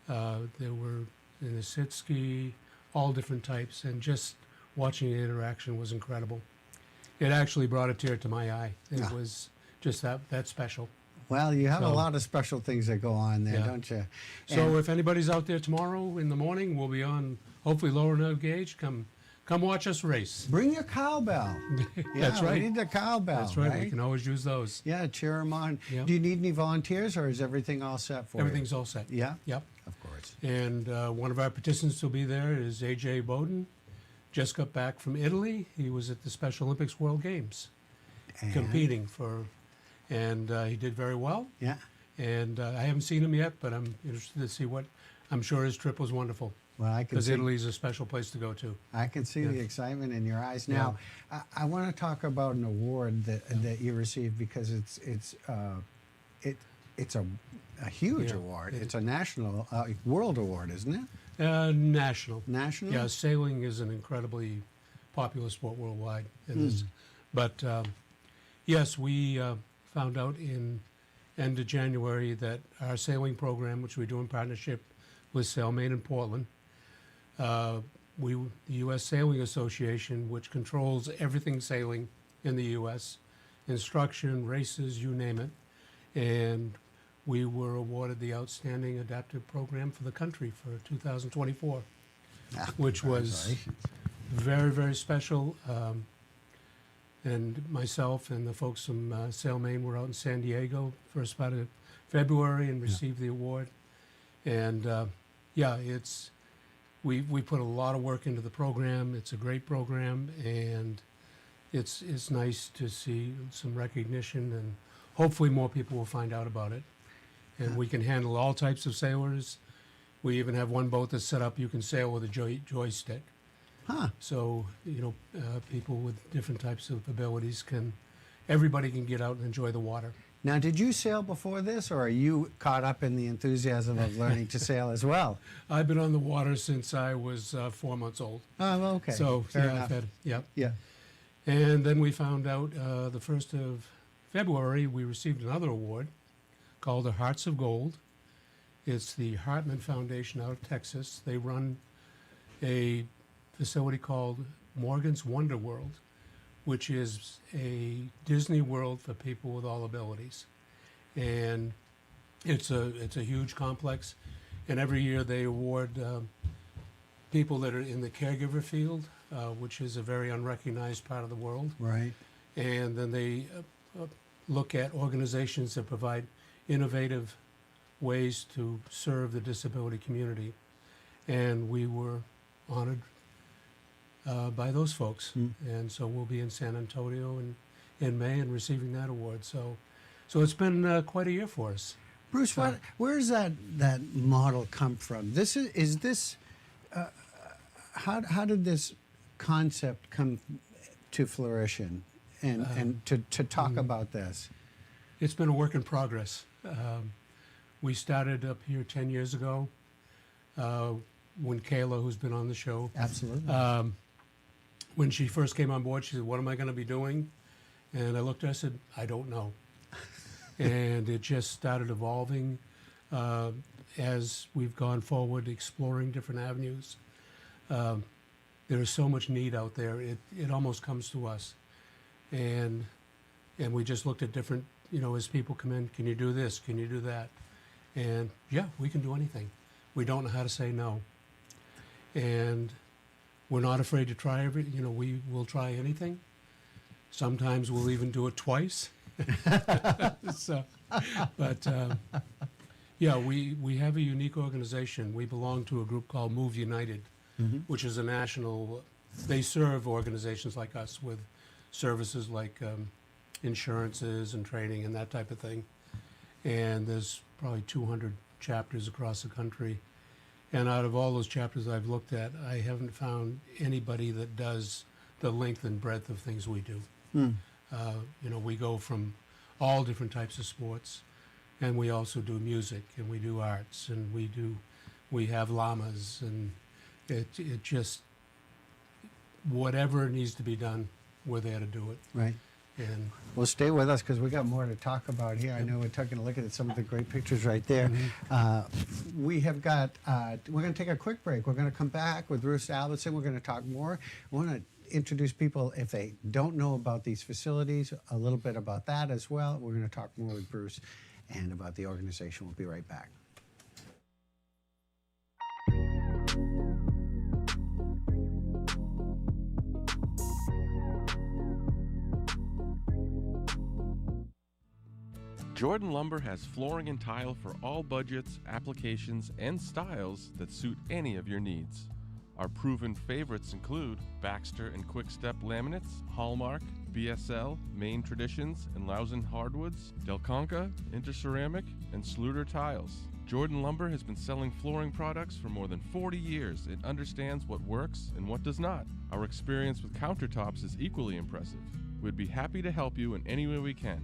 There were in the sit ski, all different types, and just watching the interaction was incredible. It actually brought a tear to my eye. It was just that special. Well, you have a lot of special things that go on there, don't you? So if anybody's out there tomorrow in the morning, we'll be on hopefully lower no gauge. Come watch us race. Bring your cowbell. That's Yeah, right. We need the cowbell. That's right. We can always use those. Yeah, cheer them on. Yep. Do you need any volunteers, or is everything all set for Everything's you? all set. Yeah? Yep. Of course. And one of our participants will be there is A.J. Bowden. Just got back from Italy. He was at the Special Olympics World Games competing for, and he did very well. Yeah. And I haven't seen him yet, but I'm interested to see what, I'm sure his trip was wonderful. Well, I can because see Italy's a special place to go to. I can see the excitement in your eyes. Now, I want to talk about an award that you received, because it's a huge award. It's a national world award, isn't it? National. National. Yeah, sailing is an incredibly popular sport worldwide. But yes, we found out in end of January that our sailing program, which we do in partnership with SailMaine in Portland, the U.S. Sailing Association, which controls everything sailing in the U.S., instruction, races, you name it, and we were awarded the Outstanding Adaptive Program for the country for 2024, which was very, very special. And myself and the folks from SailMaine were out in San Diego first part of February and received the award. And we put a lot of work into the program. It's a great program, and it's nice to see some recognition, and hopefully more people will find out about it. And we can handle all types of sailors. We even have one boat that's set up you can sail with a joystick. So, people with different types of abilities everybody can get out and enjoy the water. Now, did you sail before this, or are you caught up in the enthusiasm of learning to sail as well? I've been on the water since I was 4 months old. Oh, okay. So, fair enough. Yeah. And then we found out the 1st of February, we received another award called the Hearts of Gold. It's the Hartman Foundation out of Texas. They run a facility called Morgan's Wonder World, which is a Disney World for people with all abilities. And it's a huge complex. And every year they award people that are in the caregiver field, which is a very unrecognized part of the world. Right. And then they look at organizations that provide innovative ways to serve the disability community. And we were honored by those folks. And so we'll be in San Antonio in May and receiving that award. So it's been quite a year for us. Bruce, where does that model come from? How did this concept come to fruition and to talk about this? It's been a work in progress. We started up here 10 years ago when Kayla, who's been on the show. Absolutely. When she first came on board, she said, "What am I going to be doing?" And I looked at her and said, "I don't know." And it just started evolving as we've gone forward, exploring different avenues. There is so much need out there. It almost comes to us. And we just looked at different, as people come in, can you do this? Can you do that? And yeah, we can do anything. We don't know how to say no. And we're not afraid to try we will try anything. Sometimes we'll even do it twice. We have a unique organization. We belong to a group called Move United, which is a national, they serve organizations like us with services like insurances and training and that type of thing. And there's probably 200 chapters across the country. And out of all those chapters I've looked at, I haven't found anybody that does the length and breadth of things we do. We go from all different types of sports, and we also do music, and we do arts, and we have llamas, and it just, whatever needs to be done, we're there to do it. Right. And well, stay with us because we got more to talk about here. I know we're taking a look at some of the great pictures right there. We have got, we're going to take a quick break. We're going to come back with Bruce Albertson. We're going to talk more. I want to introduce people, if they don't know about these facilities, a little bit about that as well. We're going to talk more with Bruce and about the organization. We'll be right back. Jordan Lumber has flooring and tile for all budgets, applications, and styles that suit any of your needs. Our proven favorites include Baxter and Quickstep laminates, Hallmark, BSL, Maine Traditions, and Lausen hardwoods, Del Conca, Interceramic, and Sluter tiles. Jordan Lumber has been selling flooring products for more than 40 years. It understands what works and what does not. Our experience with countertops is equally impressive. We'd be happy to help you in any way we can.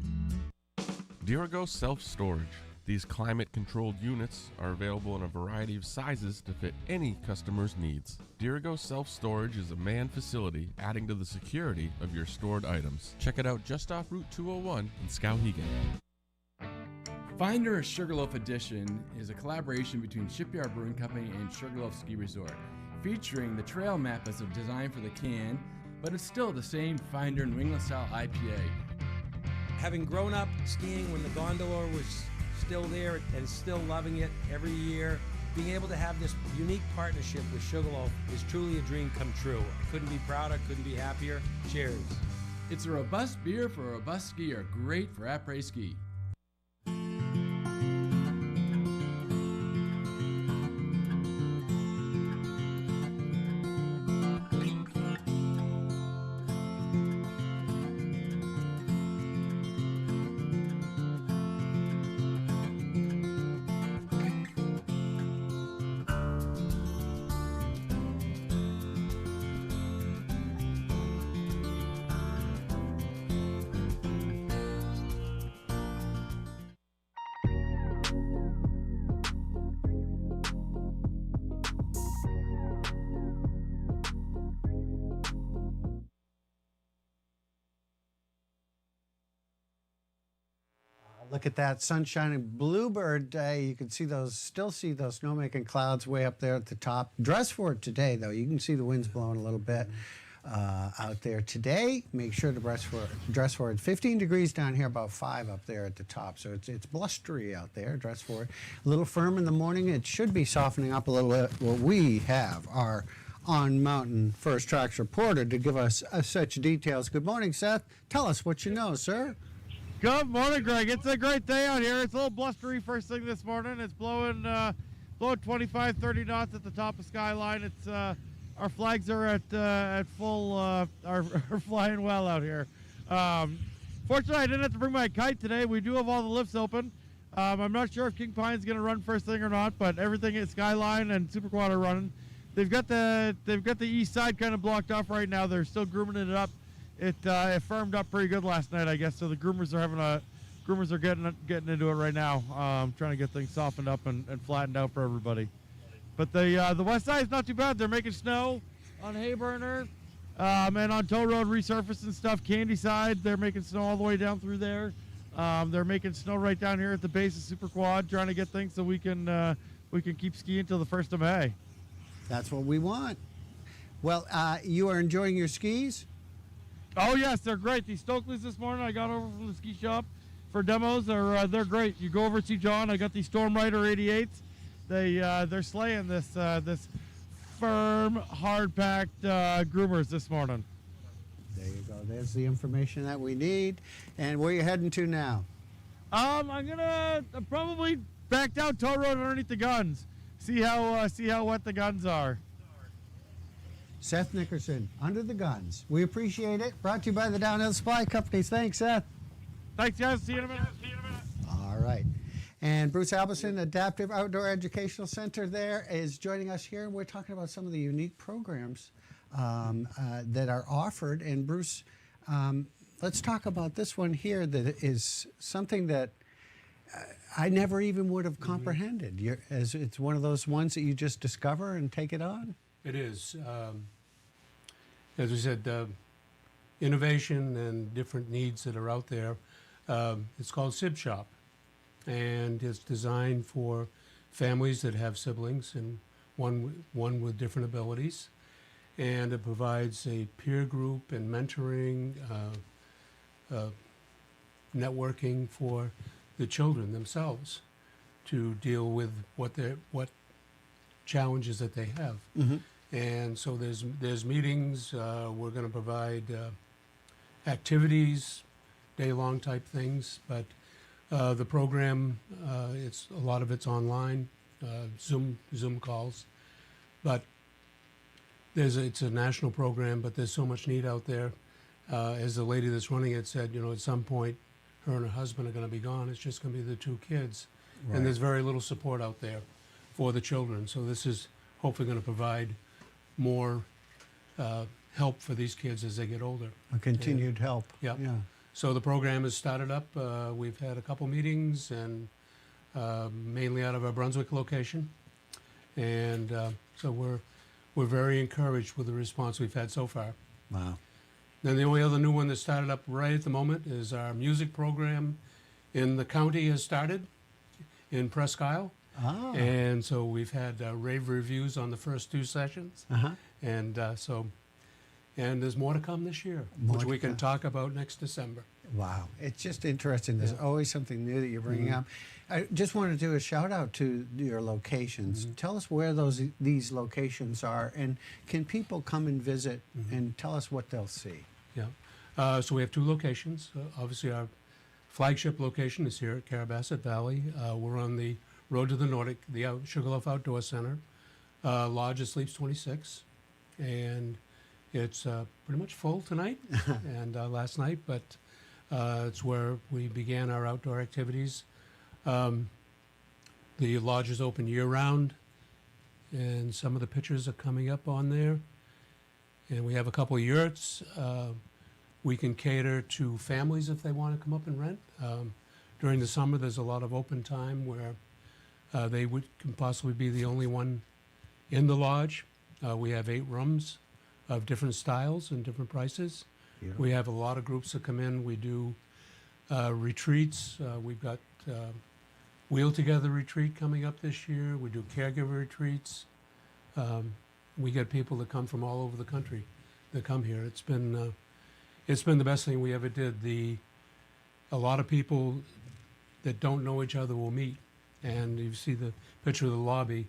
Dirigo Self-Storage. These climate-controlled units are available in a variety of sizes to fit any customer's needs. Dirigo Self-Storage is a manned facility adding to the security of your stored items. Check it out just off Route 201 in Skowhegan. Finder Sugarloaf Edition is a collaboration between Shipyard Brewing Company and Sugarloaf Ski Resort, featuring the trail map as a design for the can, but it's still the same Finder New England style IPA. Having grown up skiing when the gondola was still there and still loving it every year, being able to have this unique partnership with Sugarloaf is truly a dream come true. Couldn't be prouder, couldn't be happier. Cheers. It's a robust beer for a robust skier, great for après-ski. Look at that sunshine and bluebird day. You can see those, still see those snowmaking clouds way up there at the top. Dress for it today, though. You can see the winds blowing a little bit out there today. Make sure to dress for it. 15 degrees down here, about 5 up there at the top. So it's blustery out there. Dress for it. A little firm in the morning. It should be softening up a little bit. Well, we have our on-mountain first tracks reporter to give us such details. Good morning, Seth. Tell us what you know, sir. Good morning, Greg. It's a great day out here. It's a little blustery first thing this morning. It's blowing 25, 30 knots at the top of Skyline. It's our flags are at full, are flying well out here. Fortunately, I didn't have to bring my kite today. We do have all the lifts open. I'm not sure if King Pine's going to run first thing or not, but everything at Skyline and Super Quad are running. They've got the east side kind of blocked off right now. They're still grooming it up. It firmed up pretty good last night, I guess. So the groomers are getting into it right now, trying to get things softened up and flattened out for everybody. But the west side is not too bad. They're making snow on Hayburner and on Toll Road resurfacing stuff. Candy side, they're making snow all the way down through there. They're making snow right down here at the base of Super Quad, trying to get things so we can keep skiing till the 1st of May. That's what we want. Well, you are enjoying your skis? Oh yes, they're great. These Stokeleys this morning, I got over from the ski shop for demos. They're great. You go over and see John. I got these Storm Rider 88s. They're slaying this firm, hard packed groomers this morning. There you go. There's the information that we need. And where are you heading to now? I'm gonna probably back down Toll Road underneath the guns. See how wet the guns are. Seth Nickerson, Under the Guns. We appreciate it. Brought to you by the Downhill Supply Companies. Thanks, Seth. Thanks, guys. See you in a minute. All right. And Bruce Albison, Adaptive Outdoor Educational Center there, is joining us here. We're talking about some of the unique programs that are offered. And Bruce, let's talk about this one here that is something that I never even would have comprehended. As it's one of those ones that you just discover and take it on? It is. As we said, innovation and different needs that are out there. It's called Sib Shop, and it's designed for families that have siblings and one with different abilities. And it provides a peer group and mentoring, networking for the children themselves to deal with what challenges that they have. Mm-hmm. And so there's meetings. We're going to provide activities, day-long type things, but The program, it's a lot of it's online, Zoom calls, but it's a national program, but there's so much need out there. As the lady that's running it said, at some point, her and her husband are going to be gone. It's just going to be the two kids, Right. and there's very little support out there for the children. So this is hopefully going to provide more help for these kids as they get older. A continued help. Yep. Yeah. So the program has started up. We've had a couple meetings, and mainly out of our Brunswick location, and so we're very encouraged with the response we've had so far. Wow. Then the only other new one that started up right at the moment is our music program in the county has started in Presque Isle. Ah. And so we've had rave reviews on the first two sessions. Uh-huh. And and there's more to come this year, More which to we can come. talk about next December. Wow. It's just interesting. There's always something new that you're bringing Mhm. up. I just want to do a shout out to your locations. Mm-hmm. Tell us where these locations are, and can people come and visit Mm-hmm. and tell us what they'll see? Yeah. So we have two locations. Obviously, our flagship location is here at Carabasset Valley. We're on the road to the Nordic, the Sugarloaf Outdoor Center. Lodge is Sleeps 26, and it's pretty much full tonight and last night, but it's where we began our outdoor activities. The lodge is open year-round, and some of the pictures are coming up on there. And we have a couple of yurts. We can cater to families if they want to come up and rent. During the summer, there's a lot of open time where they can possibly be the only one in the lodge. We have 8 rooms of different styles and different prices. Beautiful. We have a lot of groups that come in. We do retreats. We've got Wheel Together retreat coming up this year. We do caregiver retreats. We get people that come from all over the country that come here. It's been the best thing we ever did. A lot of people that don't know each other will meet, and you see the picture of the lobby,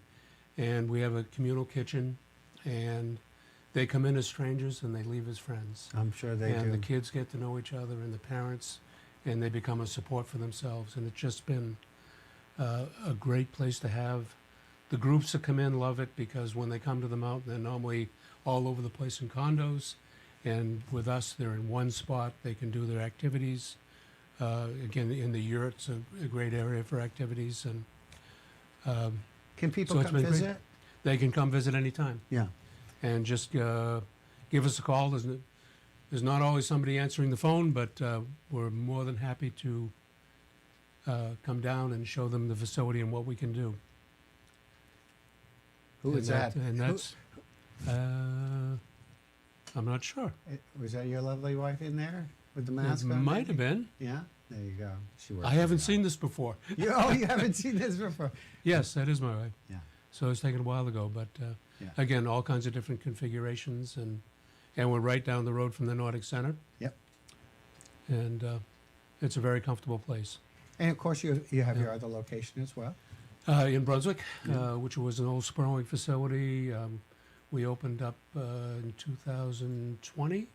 and we have a communal kitchen, and they come in as strangers and they leave as friends. I'm sure they and do. the kids get to know each other and the parents, and they become a support for themselves. And it's just been a great place to have. The groups that come in love it because when they come to the mountain, they're normally all over the place in condos. And with us, they're in one spot. They can do their activities. Again, in the yurt's a great area for activities. And Can people so it's come been great. visit? They can come visit anytime. Yeah. And just give us a call. There's not always somebody answering the phone, but we're more than happy to come down and show them the facility and what we can do. Who is that? And that's, I'm not sure. Was that your lovely wife in there with the mask It on? might have been. Yeah, there you go. She works I haven't seen this before. you haven't seen this before? Yes, that is my wife. Yeah. So it was taken a while ago, but Yeah. again, all kinds of different configurations, and we're right down the road from the Nordic Center. Yep. And it's a very comfortable place. And of course, you have your other location as well. In Brunswick, Yeah. which was an old sprawling facility. We opened up in 2020,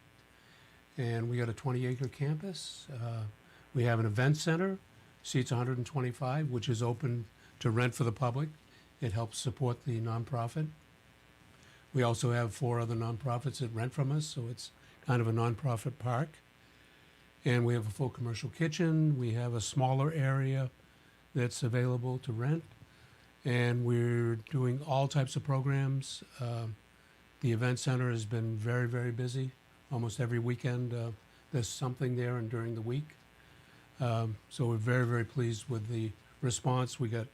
and we got a 20-acre campus. We have an event center, seats 125, which is open to rent for the public. It helps support the nonprofit. We also have 4 other nonprofits that rent from us, so it's kind of a nonprofit park. And we have a full commercial kitchen. We have a smaller area that's available to rent. And we're doing all types of programs. The event center has been very, very busy. Almost every weekend there's something there and during the week. So we're very, very pleased with the response. We got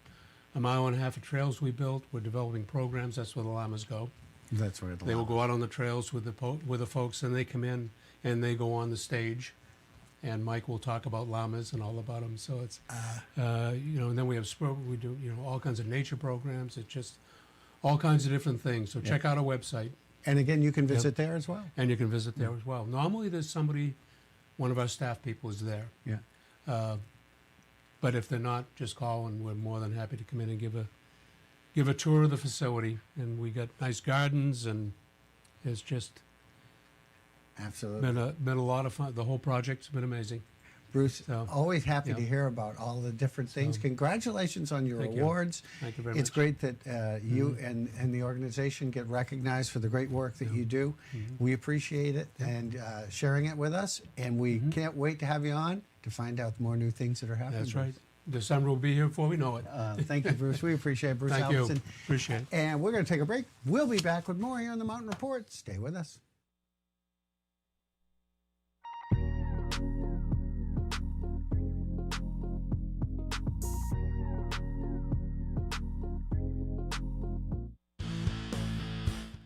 1.5 miles of trails we built. We're developing programs. That's where the llamas go. That's where They will go out on the trails with the folks, and they come in and they go on the stage. And Mike will talk about llamas and all about them. So it's, and then we do, all kinds of nature programs. It's just all kinds of different things. So check out our website. And again, you can visit there as well. And you can visit there as well. Normally there's one of our staff people is there. Yeah. But if they're not, just call, and we're more than happy to come in and give a tour of the facility. And we got nice gardens, and it's just absolutely been a lot of fun. The whole project's been amazing. Bruce, So, always happy yeah. to hear about all the different things. So, Congratulations on your thank you. awards. Thank you very It's much. great that you and the organization get recognized for the great work that you do. We appreciate it and sharing it with us, and we can't wait to have you on to find out more new things that are happening. That's right. December will be here before we know it. Thank you, Bruce. We appreciate it. Bruce Thank Albertson. you. Appreciate it. And we're going to take a break. We'll be back with more here on the Mountain Report. Stay with us.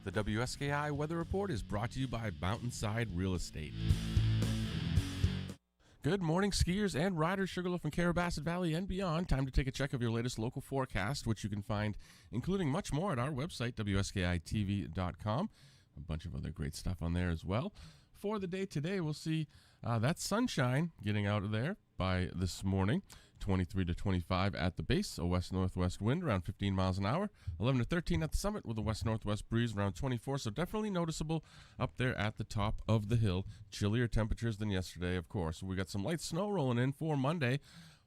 The WSKI Weather Report is brought to you by Mountainside Real Estate. Good morning, skiers and riders, Sugarloaf and Carrabassett Valley and beyond. Time to take a check of your latest local forecast, which you can find, including much more, at our website, WSKITV.com. A bunch of other great stuff on there as well. For the day today, we'll see that sunshine getting out of there by this morning. 23 to 25 at the base, a west-northwest wind around 15 miles an hour, 11 to 13 at the summit with a west-northwest breeze around 24, so definitely noticeable up there at the top of the hill. Chillier temperatures than yesterday, of course. We got some light snow rolling in for Monday,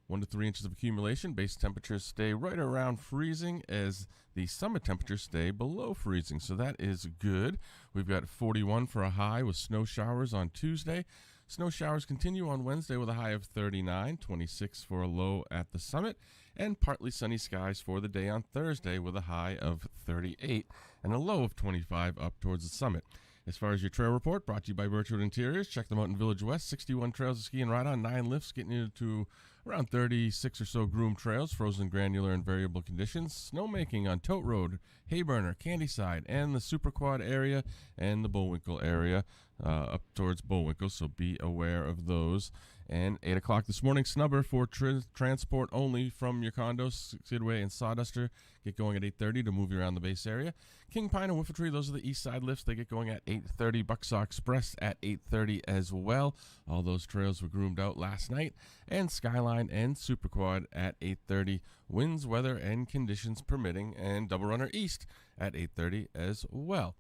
1 to 3 inches of accumulation. Base temperatures stay right around freezing as the summit temperatures stay below freezing, so that is good. We've got 41 for a high with snow showers on Tuesday. Snow showers continue on Wednesday with a high of 39, 26 for a low at the summit, and partly sunny skies for the day on Thursday with a high of 38 and a low of 25 up towards the summit. As far as your trail report, brought to you by Birchwood Interiors, check them out in Village West. 61 trails to ski and ride on, 9 lifts, getting you to around 36 or so groomed trails, frozen, granular, and variable conditions. Snowmaking on Tote Road, Hayburner, Candyside, and the Super Quad area, and the Bullwinkle area up towards Bullwinkle, so be aware of those. And 8 o'clock this morning, snubber for transport only from your condos, Skidway and Sawduster. Get going at 8:30 to move you around the base area. King Pine and Whiffletree, those are the east side lifts. They get going at 8:30. Bucksaw Express at 8:30 as well. All those trails were groomed out last night. And Skyline and Super Quad at 8:30. Winds, weather, and conditions permitting. And Double Runner East at 8:30 as well.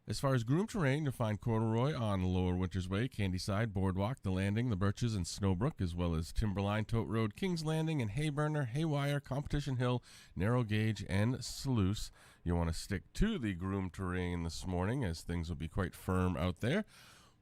As far as groomed terrain, you'll find corduroy on Lower Winters Way, Candyside, Boardwalk, The Landing, The Birches, and Snowbrook, as well as Timberline, Tote Road, Kings Landing, and Hayburner, Haywire, Competition Hill, Narrow Gauge, and Sluice. You want to stick to the groomed terrain this morning, as things will be quite firm out there.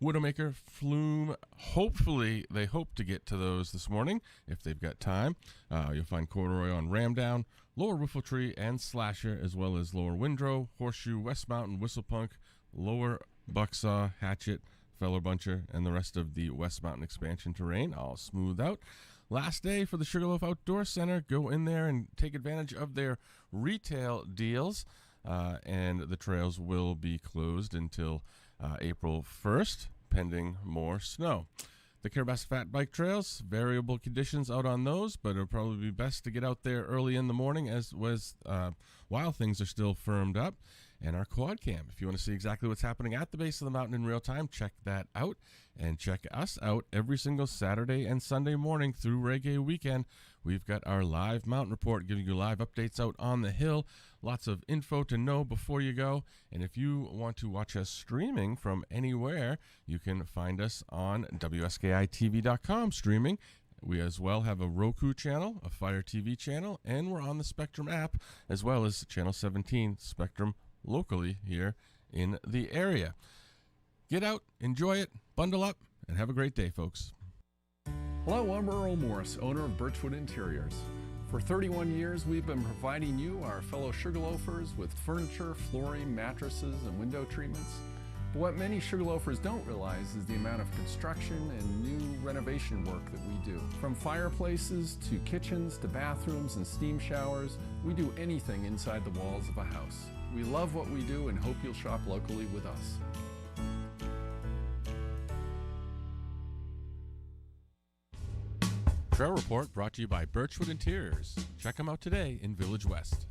Widowmaker, Flume, hopefully they hope to get to those this morning if they've got time. You'll find corduroy on Ramdown, Lower Whiffletree, and Slasher, as well as Lower Windrow, Horseshoe, West Mountain, Whistlepunk, Lower Bucksaw, Hatchet, Feller Buncher, and the rest of the West Mountain expansion terrain, all smooth out. Last day for the Sugarloaf Outdoor Center. Go in there and take advantage of their retail deals, and the trails will be closed until April 1st, pending more snow. The Carrabassett Fat Bike Trails, variable conditions out on those, but it'll probably be best to get out there early in the morning while things are still firmed up. And our quad cam, if you want to see exactly what's happening at the base of the mountain in real time, check that out. And check us out every single Saturday and Sunday morning through Reggae Weekend. We've got our live mountain report giving you live updates out on the hill. Lots of info to know before you go. And if you want to watch us streaming from anywhere, you can find us on WSKITV.com streaming. We as well have a Roku channel, a Fire TV channel, and we're on the Spectrum app, as well as Channel 17 Spectrum locally here in the area. Get out, enjoy it, bundle up, and have a great day, folks. Hello, I'm Earl Morris, owner of Birchwood Interiors. For 31 years, we've been providing you, our fellow Sugarloafers, with furniture, flooring, mattresses, and window treatments. But what many Sugarloafers don't realize is the amount of construction and new renovation work that we do. From fireplaces to kitchens to bathrooms and steam showers, we do anything inside the walls of a house. We love what we do and hope you'll shop locally with us. Trail Report brought to you by Birchwood Interiors. Check them out today in Village West.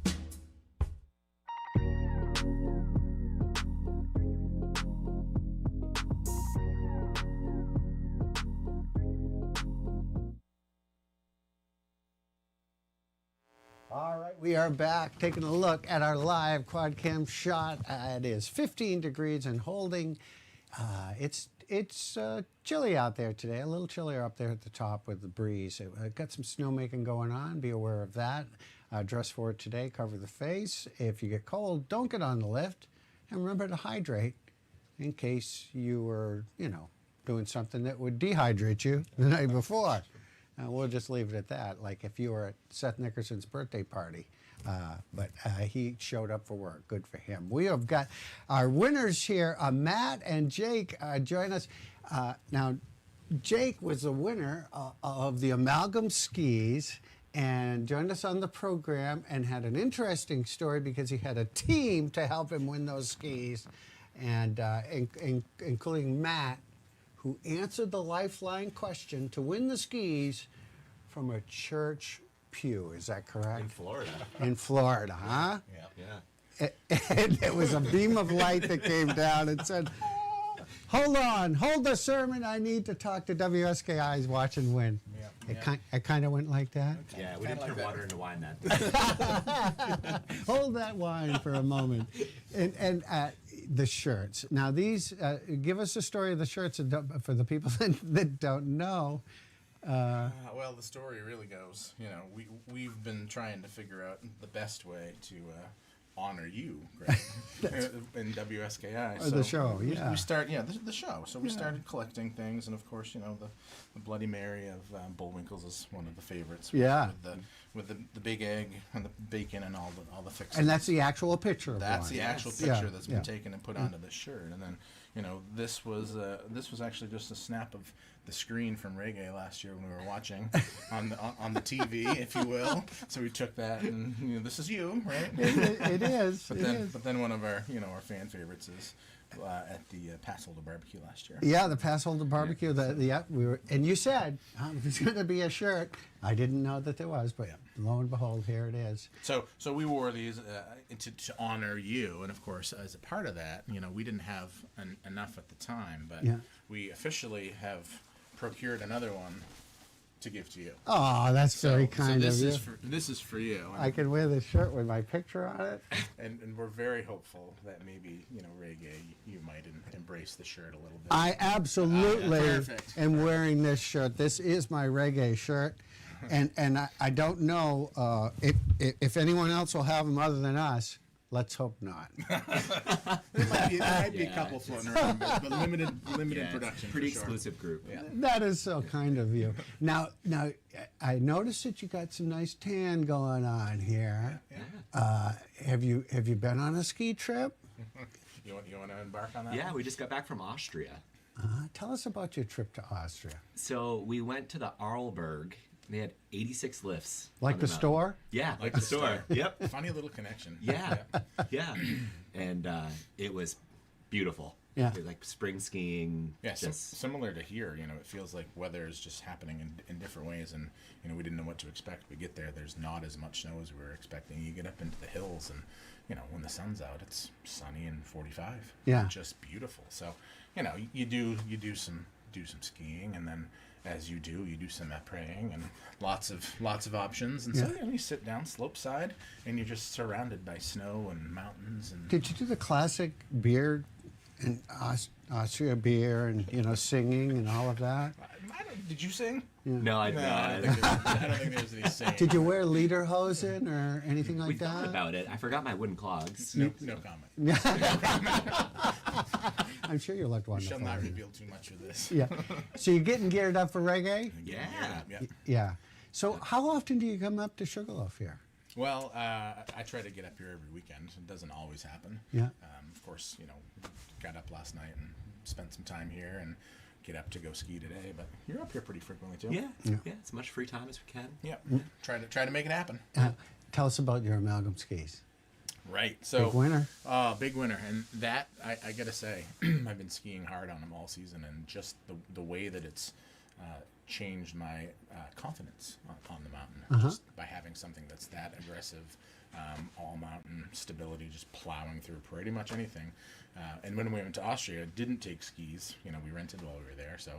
All right, we are back taking a look at our live quad cam shot. It is 15 degrees and holding. It's It's chilly out there today, a little chillier up there at the top with the breeze. Got some snowmaking going on. Be aware of that. Dress for it today. Cover the face. If you get cold, don't get on the lift. And remember to hydrate in case you were, doing something that would dehydrate you the night before. We'll just leave it at that, like if you were at Seth Nickerson's birthday party. But he showed up for work. Good for him. We have got our winners here. Matt and Jake join us. Now, Jake was the winner of the Amalgam Skis and joined us on the program and had an interesting story because he had a team to help him win those skis, and including Matt, who answered the lifeline question to win the skis from a church pew. Is that correct? In Florida. In Florida, huh? Yeah. And it was a beam of light that came down and said, hold on, hold the sermon. I need to talk to WSKI's Watch and Win. It kind of went like that. Yeah, we didn't turn water into wine that day. Hold that wine for a moment. And the shirts. Now these, give us a story of the shirts for the people that don't know. Well, the story really goes, we've been trying to figure out the best way to honor you, Greg, in WSKI. So the show, yeah. We start, the show. So we started collecting things, and of course, the Bloody Mary of Bullwinkle's is one of the favorites. Yeah. With the big egg and the bacon and all the fixings. And that's the actual picture of That's one. the actual picture that's been taken and put onto the shirt. And then, this was actually just a snap of the screen from Reggae last year when we were watching on the TV, if you will. So we took that, and this is you, right? It is. But then one of our our fan favorites is at the Passholder barbecue last year. Yeah, the Passholder barbecue. We were, and you said there's going to be a shirt. I didn't know that there was, but lo and behold, here it is. So we wore these to honor you, and of course, as a part of that, we didn't have enough at the time, but we officially have procured another one to give to you. Oh, that's very kind of you. This is for you. I can wear this shirt with my picture on it. And we're very hopeful that maybe, Reggae, you might embrace the shirt a little bit. I absolutely perfect. am wearing this shirt. This is my Reggae shirt. And I don't know if anyone else will have them other than us. Let's hope not. There might be a couple floating around, but limited production. Pretty for sure. exclusive group. Yeah. That is so kind of you. Now, I noticed that you got some nice tan going on here. Have you been on a ski trip? You want to embark on that? Yeah, one? we just got back from Austria. Tell us about your trip to Austria. So we went to the Arlberg. They had 86 lifts. Like the store? Yeah, like the store. Yep. Funny little connection. Yeah. And it was beautiful. Yeah. It was like spring skiing. Yeah, similar to here. It feels like weather is just happening in different ways, and we didn't know what to expect. We get there, there's not as much snow as we were expecting. You get up into the hills, and when the sun's out, it's sunny and 45. Yeah. Just beautiful. So, you do some skiing, and then as you do some praying and lots of options. And so you sit down slope side, and you're just surrounded by snow and mountains. And Did you do the classic beer and Austria beer and singing and all of that? Did you sing? Yeah. No, I don't think there was any singing. Did you wear lederhosen or anything like we that? thought about it. I forgot my wooden clogs. No comment. I'm sure you looked wonderful. Shall not reveal too much of this. Yeah. So you're getting geared up for Reggae? Yeah. Yeah. So how often do you come up to Sugarloaf here? Well, I try to get up here every weekend. It doesn't always happen. Yeah. Of course, got up last night and spent some time here, and get up to go ski today. But you're up here pretty frequently too. Yeah. As much free time as we can. Yeah. Try to make it happen. Tell us about your Amalgam skis. Right. So big winner. Big winner, and that I gotta say, I've been skiing hard on them all season, and just the way that it's changed my confidence on the mountain, just by having something that's that aggressive, all mountain stability, just plowing through pretty much anything. And when we went to Austria, didn't take skis. We rented while we were there, so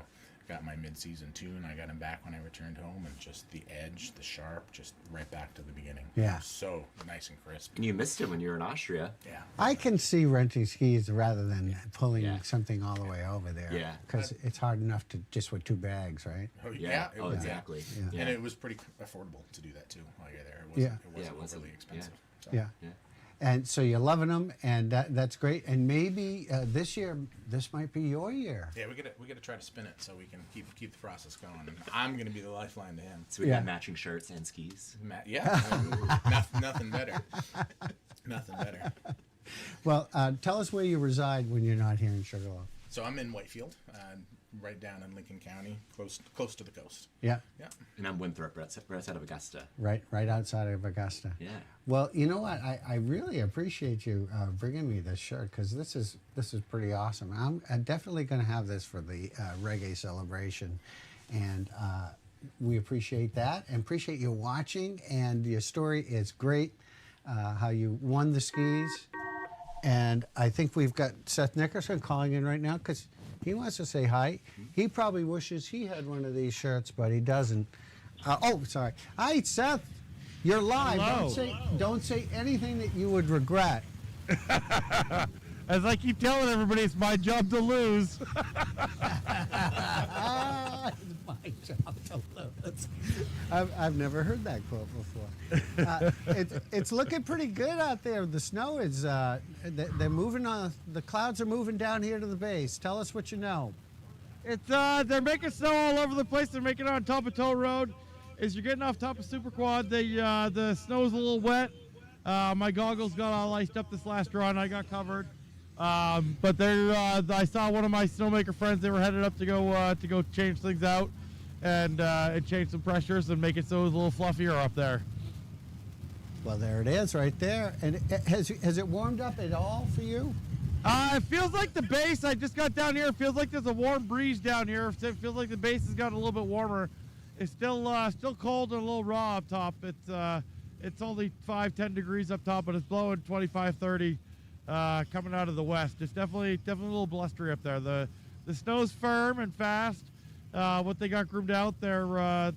got my mid-season tune. I got him back when I returned home, and just the edge, the sharp, just right back to the beginning. Yeah. So nice and crisp. And you missed him when you were in Austria. Yeah. I can see renting skis rather than pulling something all the way over there. Yeah. Because it's hard enough to just with 2 bags, right? Oh, yeah. Oh, exactly. Yeah. And it was pretty affordable to do that too while you're there. It wasn't overly expensive. So. Yeah. And so you're loving them, and that's great. And maybe this year, this might be your year. Yeah, we gotta try to spin it so we can keep the process going. And I'm gonna be the lifeline to him. So we got matching shirts and skis. Nothing better. Nothing better. Well, tell us where you reside when you're not here in Sugarloaf. So I'm in Whitefield, right down in Lincoln County, close to the coast. Yeah. Yeah. And I'm Winthrop, right outside of Augusta. Right outside of Augusta. Yeah. Well, you know what? I really appreciate you bringing me this shirt because this is pretty awesome. I'm definitely going to have this for the reggae celebration, and we appreciate that and appreciate you watching. And your story is great. How you won the skis, and I think we've got Seth Nickerson calling in right now because he wants to say hi. He probably wishes he had one of these shirts, but he doesn't. Sorry. Hi, Seth. You're live. Hello. Don't say anything that you would regret. As I keep telling everybody, it's my job to lose. It's my job to lose. I've never heard that quote before. It's looking pretty good out there. The snow is they're moving on. The clouds are moving down here to the base. Tell us what you know. It's they're making snow all over the place. They're making it on top of Tow Road. As you're getting off top of Super Quad, the snow's a little wet. My goggles got all iced up this last run. I got covered. But I saw one of my snowmaker friends. They were headed up to go change things out and change some pressures and make it so it was a little fluffier up there. Well, there it is right there. And has it warmed up at all for you? It feels like the base. I just got down here. It feels like there's a warm breeze down here. It feels like the base has gotten a little bit warmer. It's still cold and a little raw up top. It's only 5-10 degrees up top, but it's blowing 25-30 coming out of the west. It's definitely a little blustery up there. The snow's firm and fast. What they got groomed out, they're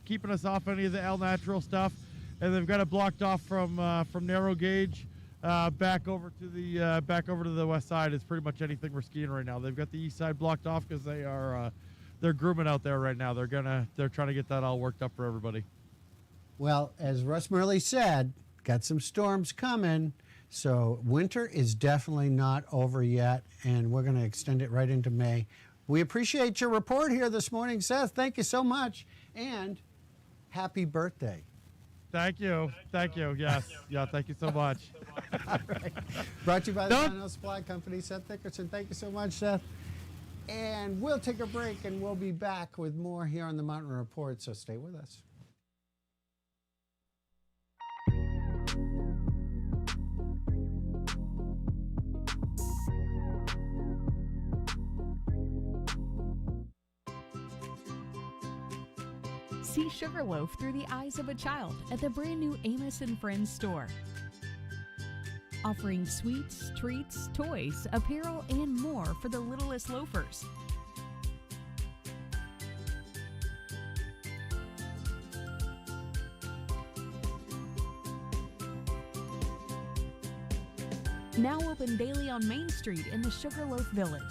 keeping us off any of the El Natural stuff, and they've got it blocked off from narrow gauge back over to the west side. It's pretty much anything we're skiing right now. They've got the east side blocked off because they're grooming out there right now. They're trying to get that all worked up for everybody. Well, as Russ Murley said, got some storms coming. So winter is definitely not over yet, and we're going to extend it right into May. We appreciate your report here this morning, Seth. Thank you so much, and happy birthday. Thank you. Yes. Yeah, thank you so much. All right. Brought to you by the Continental Supply Company, Seth Nickerson. Thank you so much, Seth. And we'll take a break, and we'll be back with more here on the Mountain Report, so stay with us. See Sugarloaf through the eyes of a child at the brand new Amos & Friends store. Offering sweets, treats, toys, apparel, and more for the littlest loafers. Now open daily on Main Street in the Sugarloaf Village.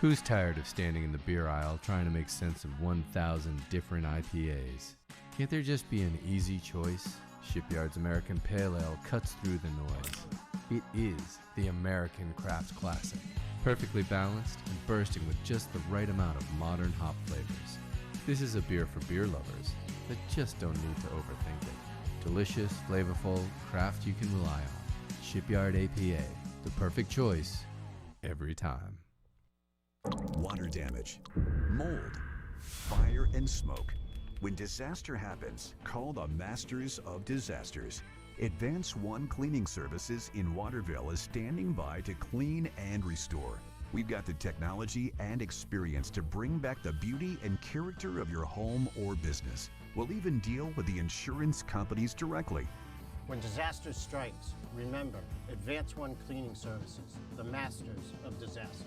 Who's tired of standing in the beer aisle trying to make sense of 1,000 different IPAs? Can't there just be an easy choice? Shipyard's American Pale Ale cuts through the noise. It is the American Craft Classic, perfectly balanced and bursting with just the right amount of modern hop flavors. This is a beer for beer lovers that just don't need to overthink it. Delicious, flavorful, craft you can rely on. Shipyard APA, the perfect choice every time. Water damage, mold, fire, and smoke. When disaster happens, call the Masters of Disasters. Advance One Cleaning Services in Waterville is standing by to clean and restore. We've got the technology and experience to bring back the beauty and character of your home or business. We'll even deal with the insurance companies directly. When disaster strikes, remember, Advance One Cleaning Services, the Masters of Disasters.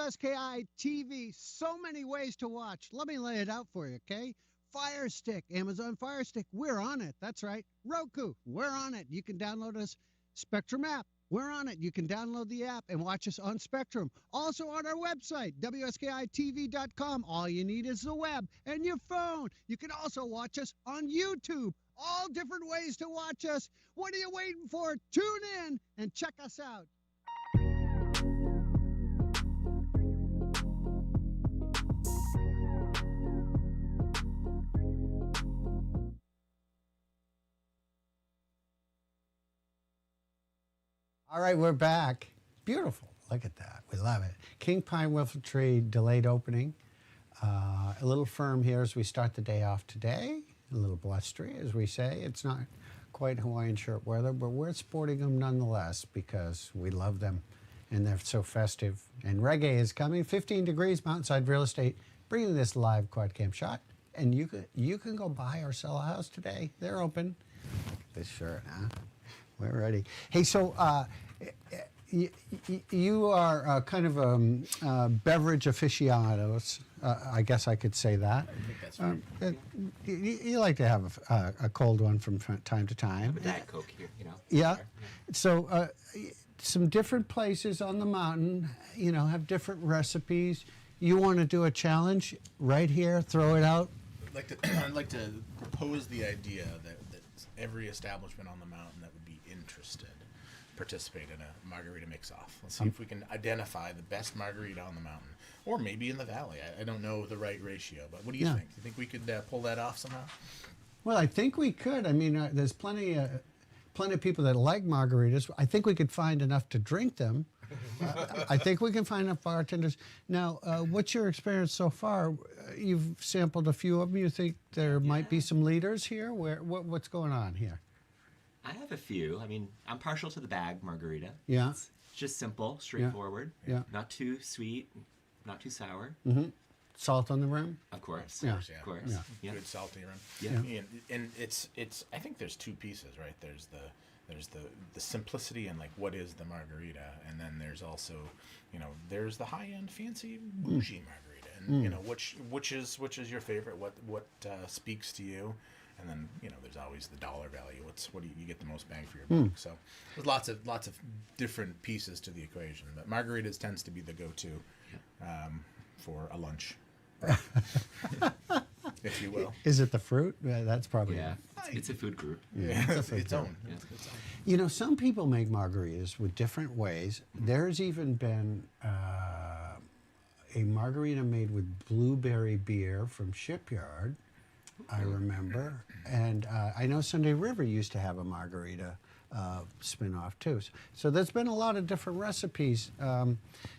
WSKI TV, so many ways to watch. Let me lay it out for you, okay? Fire Stick, Amazon Fire Stick, we're on it. That's right. Roku, we're on it. You can download us. Spectrum app, we're on it. You can download the app and watch us on Spectrum. Also on our website, WSKITV.com. All you need is the web and your phone. You can also watch us on YouTube. All different ways to watch us. What are you waiting for? Tune in and check us out. All right, we're back. Beautiful. Look at that. We love it. King Pine Whiffle Tree delayed opening. A little firm here as we start the day off today. A little blustery, as we say. It's not quite Hawaiian shirt weather, but we're sporting them nonetheless because we love them and they're so festive. And reggae is coming. 15 degrees, Mountainside Real Estate, bringing this live quad cam shot. And you can go buy or sell a house today. They're open. Look at this shirt, huh? We're ready. Hey, so you are kind of beverage aficionados. I guess I could say that. I think that's right. You like to have a cold one from time to time. A Diet Coke here, you know. Yeah. So some different places on the mountain, you know, have different recipes. You want to do a challenge right here? Throw it out. I'd like to propose the idea that every establishment on the mountain that would be interested participate in a margarita mix-off. Let's see if we can identify the best margarita on the mountain, or maybe in the valley. I don't know the right ratio, but what do you think? Do you think we could pull that off somehow? Well, I think we could. I mean, there's plenty of people that like margaritas. I think we could find enough to drink them. I think we can find enough bartenders. Now, what's your experience so far? You've sampled a few of them. You think there might be some leaders here? What's going on here? I have a few. I mean, I'm partial to the bag margarita. Yeah. It's just simple, straightforward. Yeah. Not too sweet, not too sour. Mm-hmm. Salt on the rim? Of course. Yeah. Of course. Yeah. Yeah. Good salty rim. Yeah. And it's I think there's two pieces, right? There's the simplicity and like what is the margarita, and then there's also, you know, there's the high end fancy bougie margarita, and you know which is your favorite, what speaks to you, and then you know there's always the dollar value. What do you get the most bang for your buck? So there's lots of different pieces to the equation, but margaritas tends to be the go-to for a lunch. If you will. Is it the fruit? Yeah, that's probably it's a food group. Yeah, it's its own. Yeah. You know, some people make margaritas with different ways. There's even been a margarita made with blueberry beer from Shipyard, I remember. And I know Sunday River used to have a margarita spin-off too. So there's been a lot of different recipes.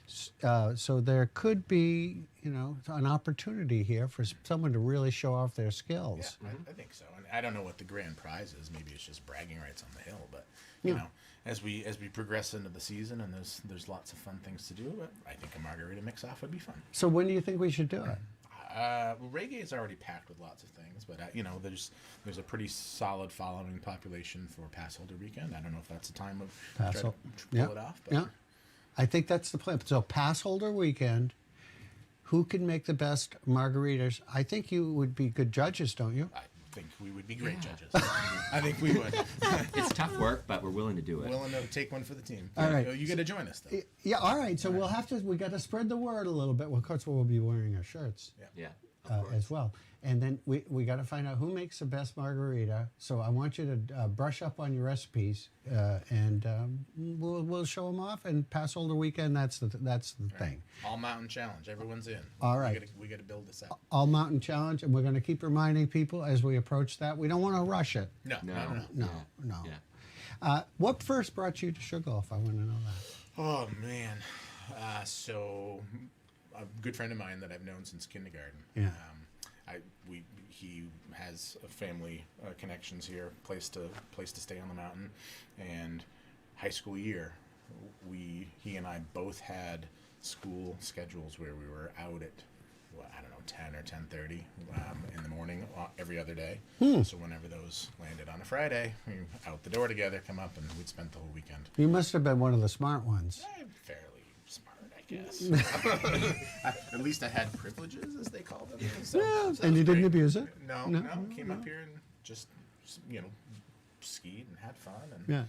So there could be, you know, an opportunity here for someone to really show off their skills. Yeah, I think so. And I don't know what the grand prize is. Maybe it's just bragging rights on the hill. But you know, as we progress into the season and there's lots of fun things to do, I think a margarita mix-off would be fun. So when do you think we should do it? Well, reggae is already packed with lots of things, but you know, there's a pretty solid following population for Passholder weekend. I don't know if that's the time of try to pull it off. But Yeah, I think that's the plan. So Passholder weekend, who can make the best margaritas? I think you would be good judges, don't you? I think we would be great judges. I think we would. It's tough work, but we're willing to do it. Willing to take one for the team. All right. You got to join us though. Yeah, all right. So we got to spread the word a little bit. Well, of course, we'll be wearing our shirts. Yeah. As well. And then we got to find out who makes the best margarita. So I want you to brush up on your recipes, and we'll show them off. And Passholder weekend, that's the thing. All Mountain Challenge. Everyone's in. All right. We got to build this out. All Mountain Challenge, and we're going to keep reminding people as we approach that. We don't want to rush it. No. No. What first brought you to Sugarloaf? I want to know that. Oh man. So a good friend of mine that I've known since kindergarten. Yeah. He has a family connections here, place to stay on the mountain, and high school year, he and I both had school schedules where we were out at 10 or 10:30 in the morning every other day. So whenever those landed on a Friday, we were out the door together, come up, and we'd spend the whole weekend. You must have been one of the smart ones. Fairly smart, I guess. At least I had privileges, as they call them. So, Yeah, so and you that was didn't great. abuse it? No. Came up here and just, skied and had fun. And, Yeah.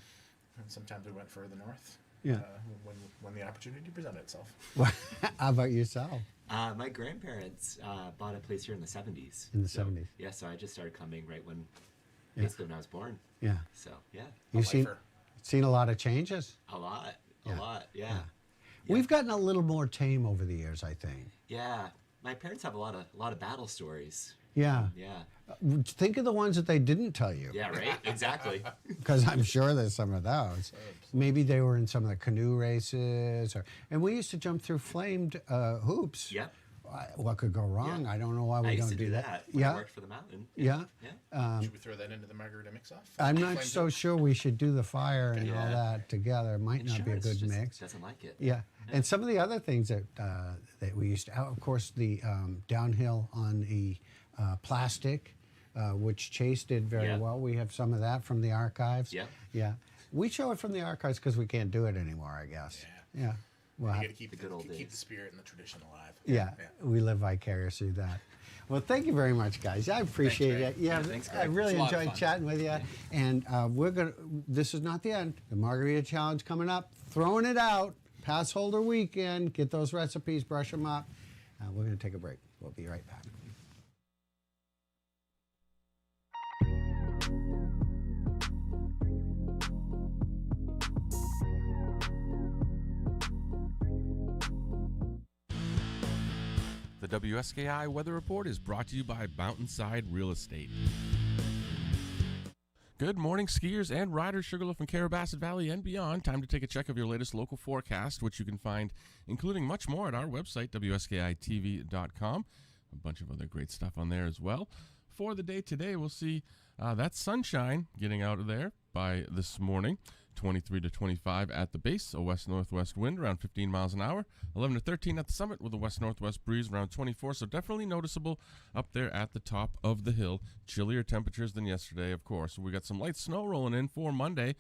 and sometimes we went further north. Yeah. When the opportunity presented itself. How about yourself? My grandparents bought a place here in the 70s. In the 70s. Yeah, so I just started coming right when, Yeah. basically when I was born. Yeah. So, yeah. You've seen a lot of changes? A lot, yeah. We've gotten a little more tame over the years, I think. Yeah, my parents have a lot of battle stories. Yeah. Yeah. Think of the ones that they didn't tell you. Yeah, right? Exactly. Because I'm sure there's some of those. Maybe they were in some of the canoe races. And we used to jump through flamed hoops. Yep. What could go wrong? Yeah. I don't know why we I don't used to do that. that when I worked for the mountain. Yeah. Should we throw that into the margarita mix-off? I'm not so Flame sure we should do the fire and all Yeah. that together. It might not be a Insurance good just mix. doesn't like it. Yeah. And some of the other things that we used to, of course, the downhill on the plastic, which Chase did very Yeah. well. We have some of that from the archives. Yeah. Yeah. We show it from the archives because we can't do it anymore, I guess. Yeah. Well, You got to keep The good old keep days. the spirit and the tradition alive. yeah, we live vicariously through that. Well, thank you very much, guys. I appreciate Greg. it. Yeah, Yeah, thanks, Greg. I really It's a lot of enjoyed fun. chatting with you. And this is not the end. The Margarita Challenge coming up. Throwing it out. Pass holder weekend. Get those recipes, brush them up. We're going to take a break. We'll be right back. The WSKI Weather Report is brought to you by Mountainside Real Estate. Good morning, skiers and riders. Sugarloaf from Carabasset Valley and beyond. Time to take a check of your latest local forecast, which you can find, including much more, at our website, WSKITV.com. A bunch of other great stuff on there as well. For the day today, we'll see that sunshine getting out of there by this morning. 23 to 25 at the base, a west-northwest wind around 15 miles an hour, 11 to 13 at the summit with a west-northwest breeze around 24, so definitely noticeable up there at the top of the hill. Chillier temperatures than yesterday, of course. We got some light snow rolling in for Monday,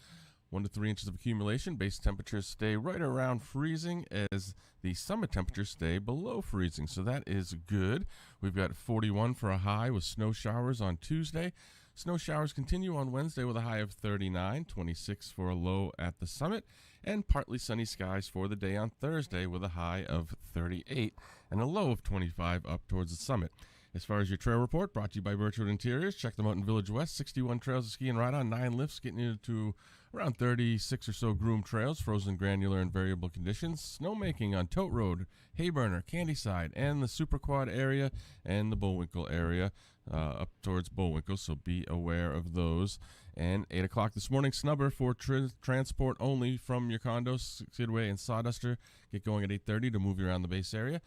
1 to 3 inches of accumulation. Base temperatures stay right around freezing as the summit temperatures stay below freezing, so that is good. We've got 41 for a high with snow showers on Tuesday. Snow showers continue on Wednesday with a high of 39, 26 for a low at the summit, and partly sunny skies for the day on Thursday with a high of 38 and a low of 25 up towards the summit. As far as your trail report, brought to you by Birchwood Interiors, check them out in Village West. 61 trails to ski and ride on, 9 lifts, getting you to around 36 or so groomed trails, frozen, granular, and variable conditions. Snowmaking on Tote Road, Hayburner, Candyside, and the Super Quad area and the Bullwinkle area up towards Bullwinkle, so be aware of those. And 8 o'clock this morning, snubber for transport only from your condos, Skidway and Sawduster. Get going at 8:30 to move you around the base area.